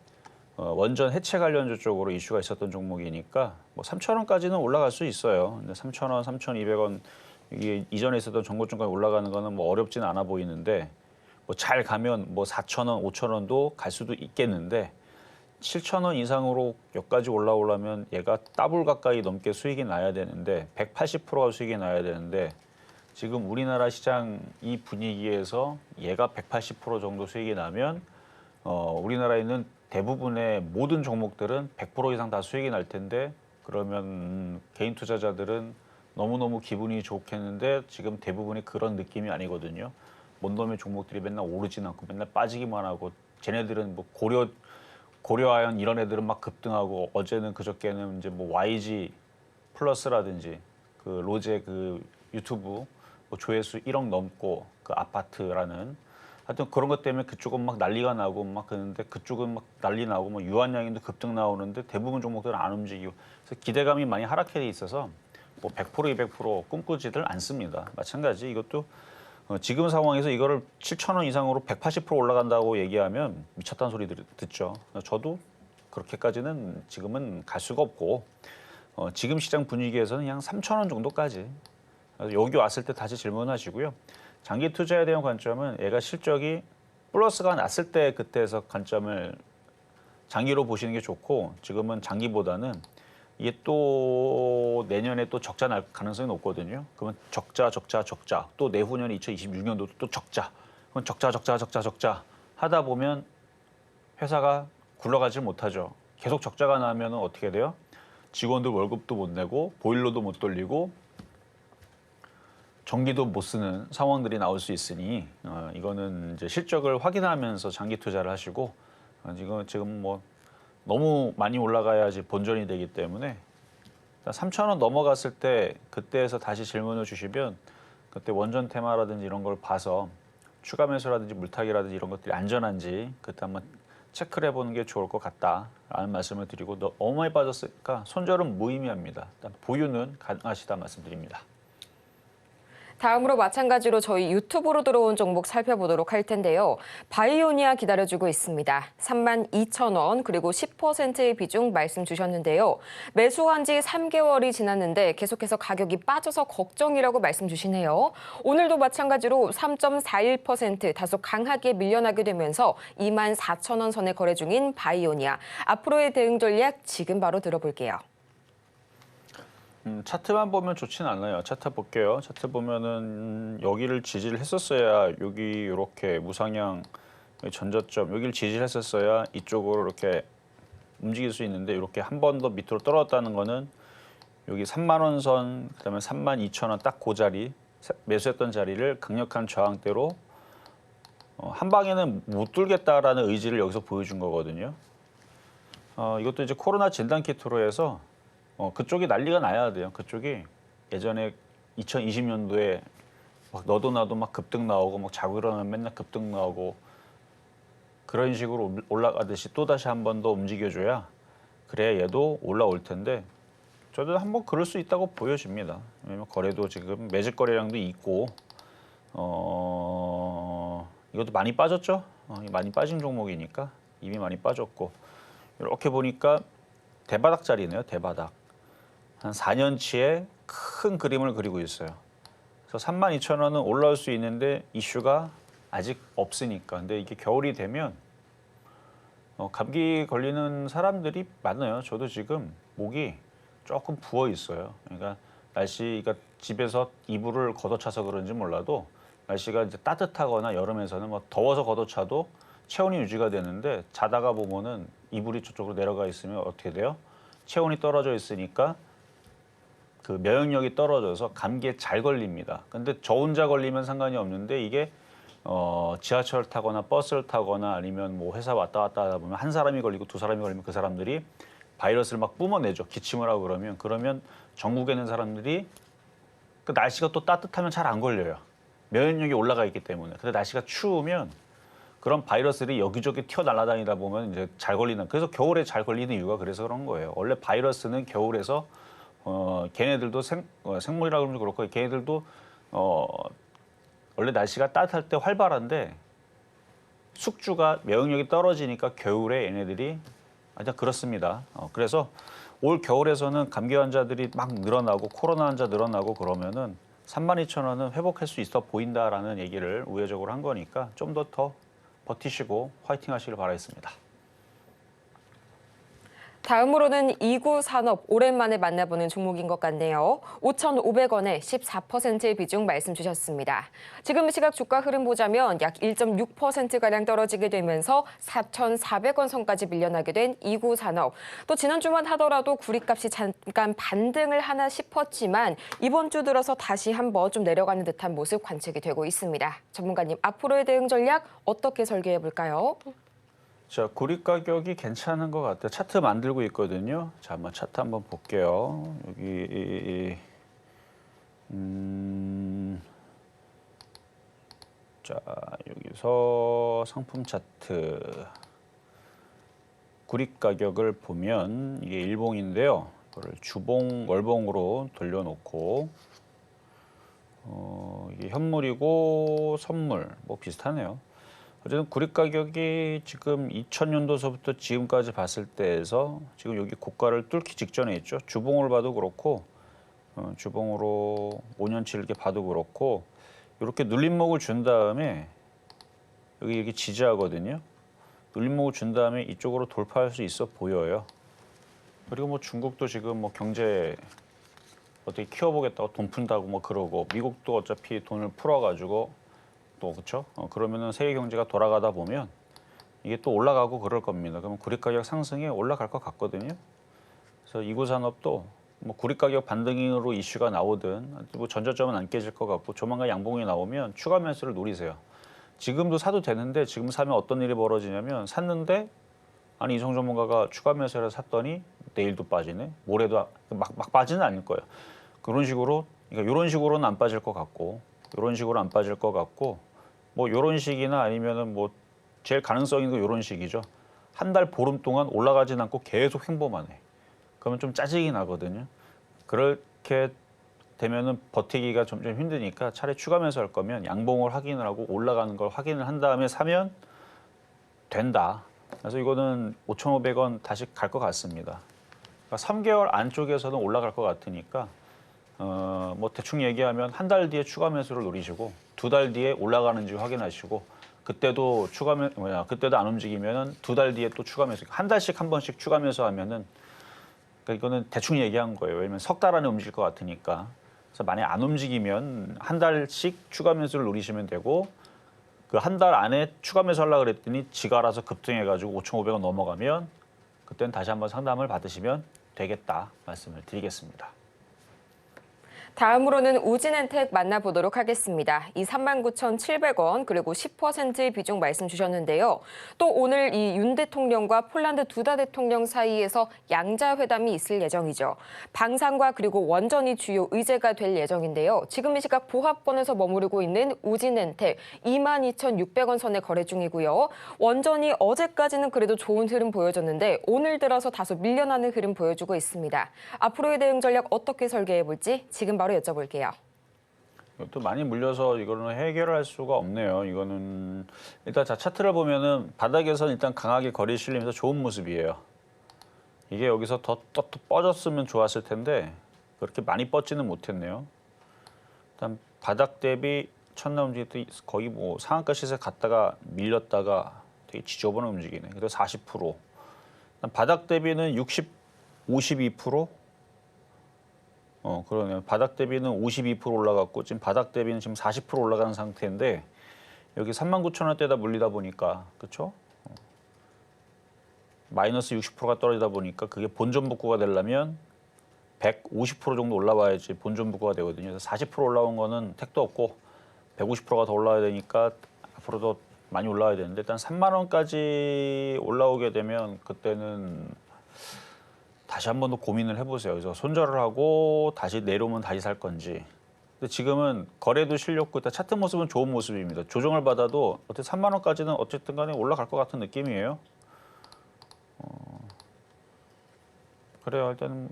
원전 해체 관련주 쪽으로 이슈가 있었던 종목이니까 뭐 3,000원까지는 올라갈 수 있어요. 근데 3,000원, 3,200원 이게 이전에 있었던 정고점까지 올라가는 거는 뭐 어렵진 않아 보이는데 뭐 잘 가면 뭐 4,000원, 5,000원도 갈 수도 있겠는데 7,000원 이상으로 여기까지 올라오려면 얘가 더블 가까이 넘게 수익이 나야 되는데 180%가 수익이 나야 되는데 지금 우리나라 시장 이 분위기에서 얘가 180% 정도 수익이 나면 우리나라에 있는 대부분의 모든 종목들은 100% 이상 다 수익이 날 텐데 그러면 개인 투자자들은 너무너무 기분이 좋겠는데 지금 대부분이 그런 느낌이 아니거든요. 뭔 놈의 종목들이 맨날 오르진 않고 맨날 빠지기만 하고 쟤네들은 뭐 고려아연 이런 애들은 막 급등하고 어제는 그저께는 이제 뭐 YG 플러스라든지 그 로제 그 유튜브 뭐 조회수 1억 넘고 그 아파트라는 하여튼 그런 것 때문에 그쪽은 막 난리가 나고 막 그러는데 그쪽은 막 난리 나고 뭐 유한양인도 급등 나오는데 대부분 종목들은 안 움직이고 그래서 기대감이 많이 하락해 돼 있어서 뭐 100% 200% 꿈꾸지들 않습니다. 마찬가지 이것도 지금 상황에서 이거를 7,000원 이상으로 180% 올라간다고 얘기하면 미쳤다는 소리 듣죠. 저도 그렇게까지는 지금은 갈 수가 없고 지금 시장 분위기에서는 그냥 3,000원 정도까지 여기 왔을 때 다시 질문하시고요. 장기 투자에 대한 관점은 얘가 실적이 플러스가 났을 때 그때에서 관점을 장기로 보시는 게 좋고 지금은 장기보다는 이게 또 내년에 또 적자 날 가능성이 높거든요. 그러면 적자 또 내후년 2026년도도 또 적자. 그럼 적자 하다 보면 회사가 굴러가지 못하죠. 계속 적자가 나면 어떻게 돼요? 직원들 월급도 못 내고 보일러도 못 돌리고 전기도 못 쓰는 상황들이 나올 수 있으니 이거는 이제 실적을 확인하면서 장기 투자를 하시고 지금 뭐 너무 많이 올라가야지 본전이 되기 때문에 3,000원 넘어갔을 때 그때에서 다시 질문을 주시면 그때 원전 테마라든지 이런 걸 봐서 추가 매수라든지 물타기라든지 이런 것들이 안전한지 그때 한번 체크를 해보는 게 좋을 것 같다라는 말씀을 드리고 너무 많이 빠졌으니까 손절은 무의미합니다. 일단 보유는 가능하시다 말씀드립니다. 다음으로 마찬가지로 저희 유튜브로 들어온 종목 살펴보도록 할 텐데요. 바이오니아 기다려주고 있습니다. 32,000원 그리고 10%의 비중 말씀 주셨는데요. 매수한 지 3개월이 지났는데 계속해서 가격이 빠져서 걱정이라고 말씀 주시네요. 오늘도 마찬가지로 3.41% 다소 강하게 밀려나게 되면서 24,000원 선에 거래 중인 바이오니아. 앞으로의 대응 전략 지금 바로 들어볼게요. 차트만 보면 좋진 않아요. 차트 볼게요. 차트 보면은 여기를 지지를 했었어야 여기 이렇게 무상향 전저점 여기를 지지를 했었어야 이쪽으로 이렇게 움직일 수 있는데 이렇게 한 번 더 밑으로 떨어졌다는 거는 여기 3만 원 선 그다음에 32,000원 딱 그 자리 매수했던 자리를 강력한 저항대로 한 방에는 못 뚫겠다라는 의지를 여기서 보여준 거거든요. 이것도 이제 코로나 진단 키트로 해서 그쪽이 난리가 나야 돼요. 그쪽이 예전에 2020년도에 막 너도 나도 막 급등 나오고 막 자고 일어나면 맨날 급등 나오고 그런 식으로 올라가듯이 또 다시 한 번 더 움직여줘야 그래야 얘도 올라올 텐데 저도 한번 그럴 수 있다고 보여집니다. 왜냐면 거래도 지금 매집 거래량도 있고 이것도 많이 빠졌죠. 많이 빠진 종목이니까 이미 많이 빠졌고 이렇게 보니까 대바닥 자리네요. 대바닥. 한 4년치의 큰 그림을 그리고 있어요. 그래서 32,000원은 올라올 수 있는데 이슈가 아직 없으니까. 근데 이게 겨울이 되면 감기 걸리는 사람들이 많아요. 저도 지금 목이 조금 부어 있어요. 그러니까 날씨가 집에서 이불을 걷어차서 그런지 몰라도 날씨가 이제 따뜻하거나 여름에서는 뭐 더워서 걷어차도 체온이 유지가 되는데 자다가 보면은 이불이 저쪽으로 내려가 있으면 어떻게 돼요? 체온이 떨어져 있으니까 그 면역력이 떨어져서 감기에 잘 걸립니다. 근데 저 혼자 걸리면 상관이 없는데 이게 지하철 타거나 버스를 타거나 아니면 뭐 회사 왔다 갔다 하다 보면 한 사람이 걸리고 두 사람이 걸리면 그 사람들이 바이러스를 막 뿜어내죠. 기침을 하고 그러면 전국에 있는 사람들이 그 날씨가 또 따뜻하면 잘 안 걸려요. 면역력이 올라가 있기 때문에. 근데 날씨가 추우면 그런 바이러스들이 여기저기 튀어날아다니다 보면 이제 잘 걸리는. 그래서 겨울에 잘 걸리는 이유가 그래서 그런 거예요. 원래 바이러스는 겨울에서 걔네들도 생물이라 그러면 그렇고 걔네들도 원래 날씨가 따뜻할 때 활발한데 숙주가 면역력이 떨어지니까 겨울에 얘네들이 일단 그렇습니다. 그래서 올 겨울에서는 감기 환자들이 막 늘어나고 코로나 환자 늘어나고 그러면은 32,000원은 회복할 수 있어 보인다라는 얘기를 우회적으로 한 거니까 좀 더 버티시고 화이팅 하시길 바라겠습니다. 다음으로는 이구 산업 오랜만에 만나보는 종목인 것 같네요. 5,500원에 14%의 비중 말씀 주셨습니다. 지금 시각 주가 흐름 보자면 약 1.6%가량 떨어지게 되면서 4,400원 선까지 밀려나게 된 이구 산업. 또 지난주만 하더라도 구리값이 잠깐 반등을 하나 싶었지만 이번 주 들어서 다시 한번 좀 내려가는 듯한 모습 관측이 되고 있습니다. 전문가님, 앞으로의 대응 전략 어떻게 설계해 볼까요? 자, 구리 가격이 괜찮은 것 같아요. 차트 만들고 있거든요. 자, 한번 차트 한번 볼게요. 여기 자, 여기서 상품 차트 구리 가격을 보면 이게 일봉인데요. 이거를 주봉, 월봉으로 돌려놓고 이게 현물이고 선물 뭐 비슷하네요. 어쨌든 구리 가격이 지금 2000년도서부터 지금까지 봤을 때에서 지금 여기 고가를 뚫기 직전에 있죠. 주봉을 봐도 그렇고 주봉으로 5년치 이렇게 봐도 그렇고 이렇게 눌림목을 준 다음에 여기 이렇게 지지하거든요. 눌림목을 준 다음에 이쪽으로 돌파할 수 있어 보여요. 그리고 뭐 중국도 지금 뭐 경제 어떻게 키워보겠다고 돈 푼다고 뭐 그러고 미국도 어차피 돈을 풀어가지고 또 그렇죠? 그러면은 세계 경제가 돌아가다 보면 이게 또 올라가고 그럴 겁니다. 그러면 구리 가격 상승에 올라갈 것 같거든요. 그래서 이구 산업도 뭐 구리 가격 반등으로 이슈가 나오든 뭐 전저점은 안 깨질 것 같고 조만간 양봉이 나오면 추가 매수를 노리세요. 지금도 사도 되는데 지금 사면 어떤 일이 벌어지냐면 샀는데 아니 이성 전문가가 추가 매수를 샀더니 내일도 빠지네, 모레도 막 빠지는 않을 거예요. 그런 식으로 그러니까 이런 식으로는 안 빠질 것 같고 이런 식으로 안 빠질 것 같고. 뭐 이런 식이나 아니면은 뭐 제일 가능성 있는 거 이런 식이죠. 한 달 보름 동안 올라가진 않고 계속 횡보만 해. 그러면 좀 짜증이 나거든요. 그렇게 되면은 버티기가 점점 힘드니까 차라리 추가 매수할 거면 양봉을 확인을 하고 올라가는 걸 확인을 한 다음에 사면 된다. 그래서 이거는 5,500원 다시 갈 것 같습니다. 그러니까 3개월 안쪽에서는 올라갈 것 같으니까 뭐 대충 얘기하면 한 달 뒤에 추가 매수를 노리시고 2달 뒤에 올라가는지 확인하시고 그때도 그때도 안 움직이면은 2달 뒤에 또 추가 매수, 한 달씩 한 번씩 추가 매수하면은 그러니까 이거는 대충 얘기한 거예요. 왜냐면 석 달 안에 움직일 것 같으니까. 그래서 만약 안 움직이면 한 달씩 추가 매수를 노리시면 되고 그 한 달 안에 추가 매수하려고 그랬더니 지가 알아서 급등해가지고 5,500원 넘어가면 그때는 다시 한번 상담을 받으시면 되겠다 말씀을 드리겠습니다. 다음으로는 우진엔텍 만나보도록 하겠습니다. 이 39,700원 그리고 10%의 비중 말씀 주셨는데요. 또 오늘 이 윤 대통령과 폴란드 두다 대통령 사이에서 양자회담이 있을 예정이죠. 방산과 그리고 원전이 주요 의제가 될 예정인데요. 지금 이 시각 보합권에서 머무르고 있는 우진엔텍 22,600원 선에 거래 중이고요. 원전이 어제까지는 그래도 좋은 흐름 보여줬는데 오늘 들어서 다소 밀려나는 흐름 보여주고 있습니다. 앞으로의 대응 전략 어떻게 설계해볼지 지금 바로 여쭤볼게요. 이것도 많이 물려서 이거는 해결할 수가 없네요. 이거는 일단 자 차트를 보면은 바닥에서는 일단 강하게 거래 실리면서 좋은 모습이에요. 이게 여기서 더 뻗었으면 좋았을 텐데 그렇게 많이 뻗지는 못했네요. 일단 바닥 대비 첫날 움직일 때 거의 뭐 상한가 시세 갔다가 밀렸다가 되게 지저분한 움직이네. 그래서 40%. 일단 바닥 대비는 52%. 그러네요. 바닥 대비는 52% 올라갔고 지금 바닥 대비는 지금 40% 올라가는 상태인데 여기 39,000원대다 물리다 보니까 그렇죠? 마이너스 60%가 떨어지다 보니까 그게 본전 복구가 되려면 150% 정도 올라와야지 본전 복구가 되거든요. 그래서 40% 올라온 거는 택도 없고 150%가 더 올라와야 되니까 앞으로도 많이 올라와야 되는데 일단 3만 원까지 올라오게 되면 그때는 다시 한 번 더 고민을 해보세요. 그래서 손절을 하고 다시 내려오면 다시 살 건지. 근데 지금은 거래도 실렸고 일단 차트 모습은 좋은 모습입니다. 조정을 받아도 어쨌든 3만 원까지는 어쨌든 간에 올라갈 것 같은 느낌이에요. 그래요. 일단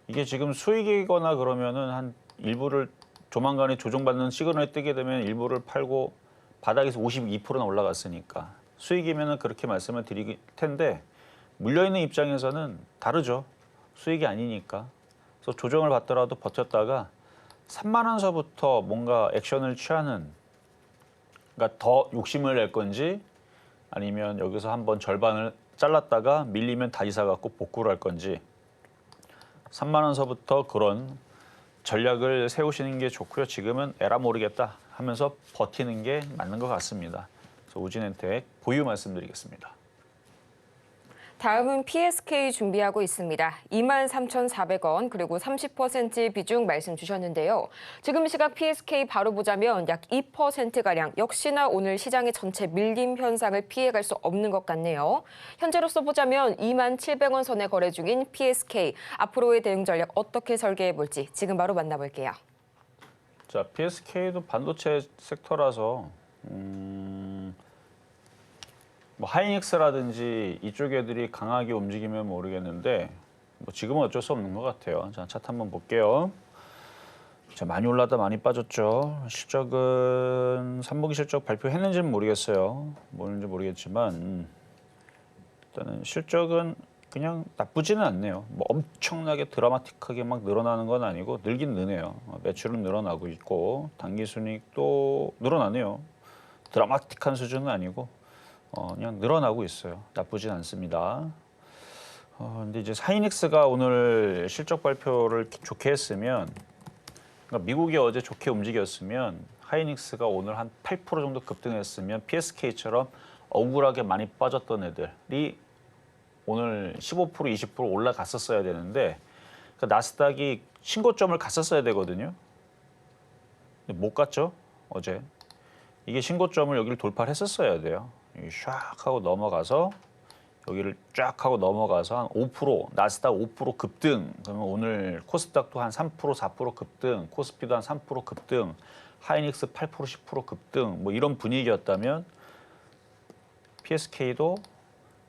이게 지금 수익이거나 그러면은 한 일부를 조만간에 조정받는 시그널이 뜨게 되면 일부를 팔고 바닥에서 52%나 올라갔으니까 수익이면은 그렇게 말씀을 드릴 텐데 물려있는 입장에서는 다르죠. 수익이 아니니까. 그래서 조정을 받더라도 버텼다가 3만 원서부터 뭔가 액션을 취하는, 그러니까 더 욕심을 낼 건지 아니면 여기서 한번 절반을 잘랐다가 밀리면 다시 사갖고 복구를 할 건지 3만 원서부터 그런 전략을 세우시는 게 좋고요. 지금은 에라 모르겠다 하면서 버티는 게 맞는 것 같습니다. 그래서 우진엔텍 보유 말씀드리겠습니다. 다음은 PSK 준비하고 있습니다. 23,400원 그리고 30% 비중 말씀 주셨는데요. 지금 시각 PSK 바로 보자면 약 2%가량 역시나 오늘 시장의 전체 밀림 현상을 피해갈 수 없는 것 같네요. 현재로서 보자면 27,000원 선에 거래 중인 PSK. 앞으로의 대응 전략 어떻게 설계해 볼지 지금 바로 만나볼게요. 자, PSK도 반도체 섹터라서 뭐 하이닉스라든지 이쪽 애들이 강하게 움직이면 모르겠는데 뭐 지금은 어쩔 수 없는 것 같아요. 자, 차트 한번 볼게요. 자, 많이 올랐다 많이 빠졌죠. 실적은 3분기 실적 발표했는지는 모르겠어요. 뭐는지 모르겠지만 일단은 실적은 그냥 나쁘지는 않네요. 뭐 엄청나게 드라마틱하게 막 늘어나는 건 아니고 늘긴 느네요. 매출은 늘어나고 있고 당기순이익도 늘어나네요. 드라마틱한 수준은 아니고 그냥 늘어나고 있어요. 나쁘진 않습니다. 근데 이제 하이닉스가 오늘 실적 발표를 좋게 했으면, 그러니까 미국이 어제 좋게 움직였으면 하이닉스가 오늘 한 8% 정도 급등했으면 PSK처럼 억울하게 많이 빠졌던 애들이 오늘 15% 20% 올라갔었어야 되는데 그러니까 나스닥이 신고점을 갔었어야 되거든요. 근데 못 갔죠 어제. 이게 신고점을 여기를 돌파를 했었어야 돼요. 샥 하고 넘어가서 여기를 쫙 하고 넘어가서 한 5% 나스닥 5% 급등. 그러면 오늘 코스닥도 한 3% 4% 급등, 코스피도 한 3% 급등, 하이닉스 8% 10% 급등 뭐 이런 분위기였다면 PSK도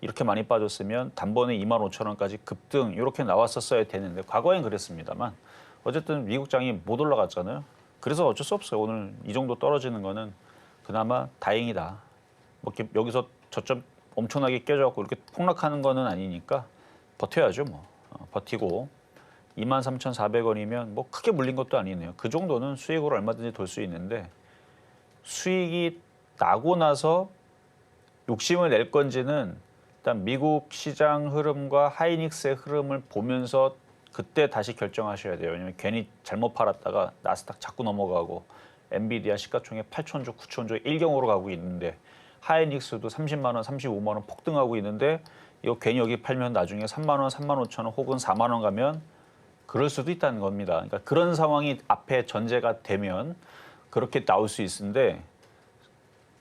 이렇게 많이 빠졌으면 단번에 25,000원까지 급등 이렇게 나왔었어야 되는데 과거엔 그랬습니다만 어쨌든 미국장이 못 올라갔잖아요. 그래서 어쩔 수 없어요. 오늘 이 정도 떨어지는 거는 그나마 다행이다. 뭐 이렇게 여기서 저점 엄청나게 깨져갖고 이렇게 폭락하는 거는 아니니까 버텨야죠. 뭐 버티고 23,400원이면 뭐 크게 물린 것도 아니네요. 그 정도는 수익으로 얼마든지 돌 수 있는데 수익이 나고 나서 욕심을 낼 건지는 일단 미국 시장 흐름과 하이닉스의 흐름을 보면서 그때 다시 결정하셔야 돼요. 왜냐면 괜히 잘못 팔았다가 나스닥 자꾸 넘어가고 엔비디아 시가총액 8천조, 9천조 일경으로 가고 있는데 하이닉스도 30만 원, 35만 원 폭등하고 있는데 이거 괜히 여기 팔면 나중에 3만 원, 3만 5천 원 혹은 4만 원 가면 그럴 수도 있다는 겁니다. 그러니까 그런 상황이 앞에 전제가 되면 그렇게 나올 수 있는데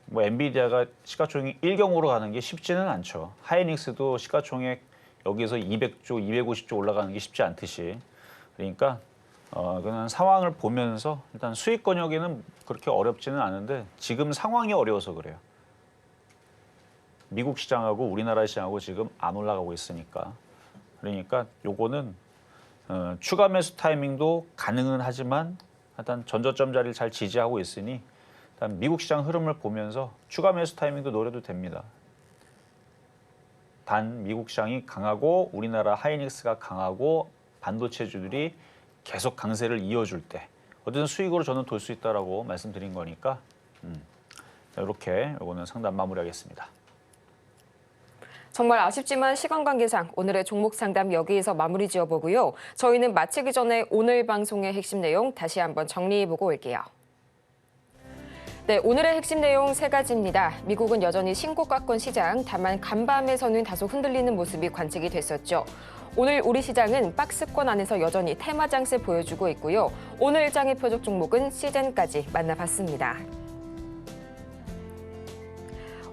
뭐 엔비디아가 시가총액 1경으로 가는 게 쉽지는 않죠. 하이닉스도 시가총액 여기서 200조, 250조 올라가는 게 쉽지 않듯이. 그러니까 그냥 상황을 보면서 일단 수익 권역에는 그렇게 어렵지는 않은데 지금 상황이 어려워서 그래요. 미국 시장하고 우리나라 시장하고 지금 안 올라가고 있으니까. 그러니까 요거는 추가 매수 타이밍도 가능은 하지만 일단 전저점 자리를 잘 지지하고 있으니 일단 미국 시장 흐름을 보면서 추가 매수 타이밍도 노려도 됩니다. 단 미국 시장이 강하고 우리나라 하이닉스가 강하고 반도체주들이 계속 강세를 이어줄 때 어쨌든 수익으로 저는 돌 수 있다라고 말씀드린 거니까 이렇게 이거는 상담 마무리하겠습니다. 정말 아쉽지만 시간 관계상 오늘의 종목 상담 여기에서 마무리 지어보고요. 저희는 마치기 전에 오늘 방송의 핵심 내용 다시 한번 정리해보고 올게요. 네, 오늘의 핵심 내용 세 가지입니다. 미국은 여전히 신고가권 시장, 다만 간밤에서는 다소 흔들리는 모습이 관측이 됐었죠. 오늘 우리 시장은 박스권 안에서 여전히 테마 장세 보여주고 있고요. 오늘 장의 표적 종목은 시젠까지 만나봤습니다.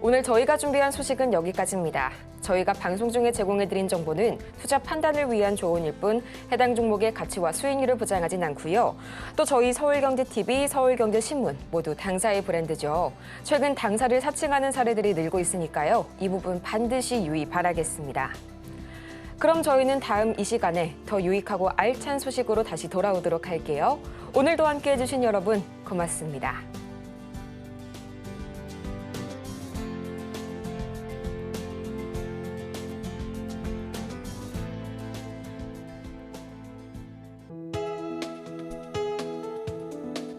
오늘 저희가 준비한 소식은 여기까지입니다. 저희가 방송 중에 제공해드린 정보는 투자 판단을 위한 조언일 뿐 해당 종목의 가치와 수익률을 보장하진 않고요. 또 저희 서울경제TV, 서울경제신문 모두 당사의 브랜드죠. 최근 당사를 사칭하는 사례들이 늘고 있으니까요. 이 부분 반드시 유의 바라겠습니다. 그럼 저희는 다음 이 시간에 더 유익하고 알찬 소식으로 다시 돌아오도록 할게요. 오늘도 함께해 주신 여러분 고맙습니다.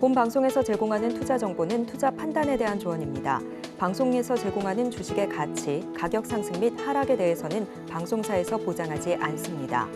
본 방송에서 제공하는 투자 정보는 투자 판단에 대한 조언입니다. 방송에서 제공하는 주식의 가치, 가격 상승 및 하락에 대해서는 방송사에서 보장하지 않습니다.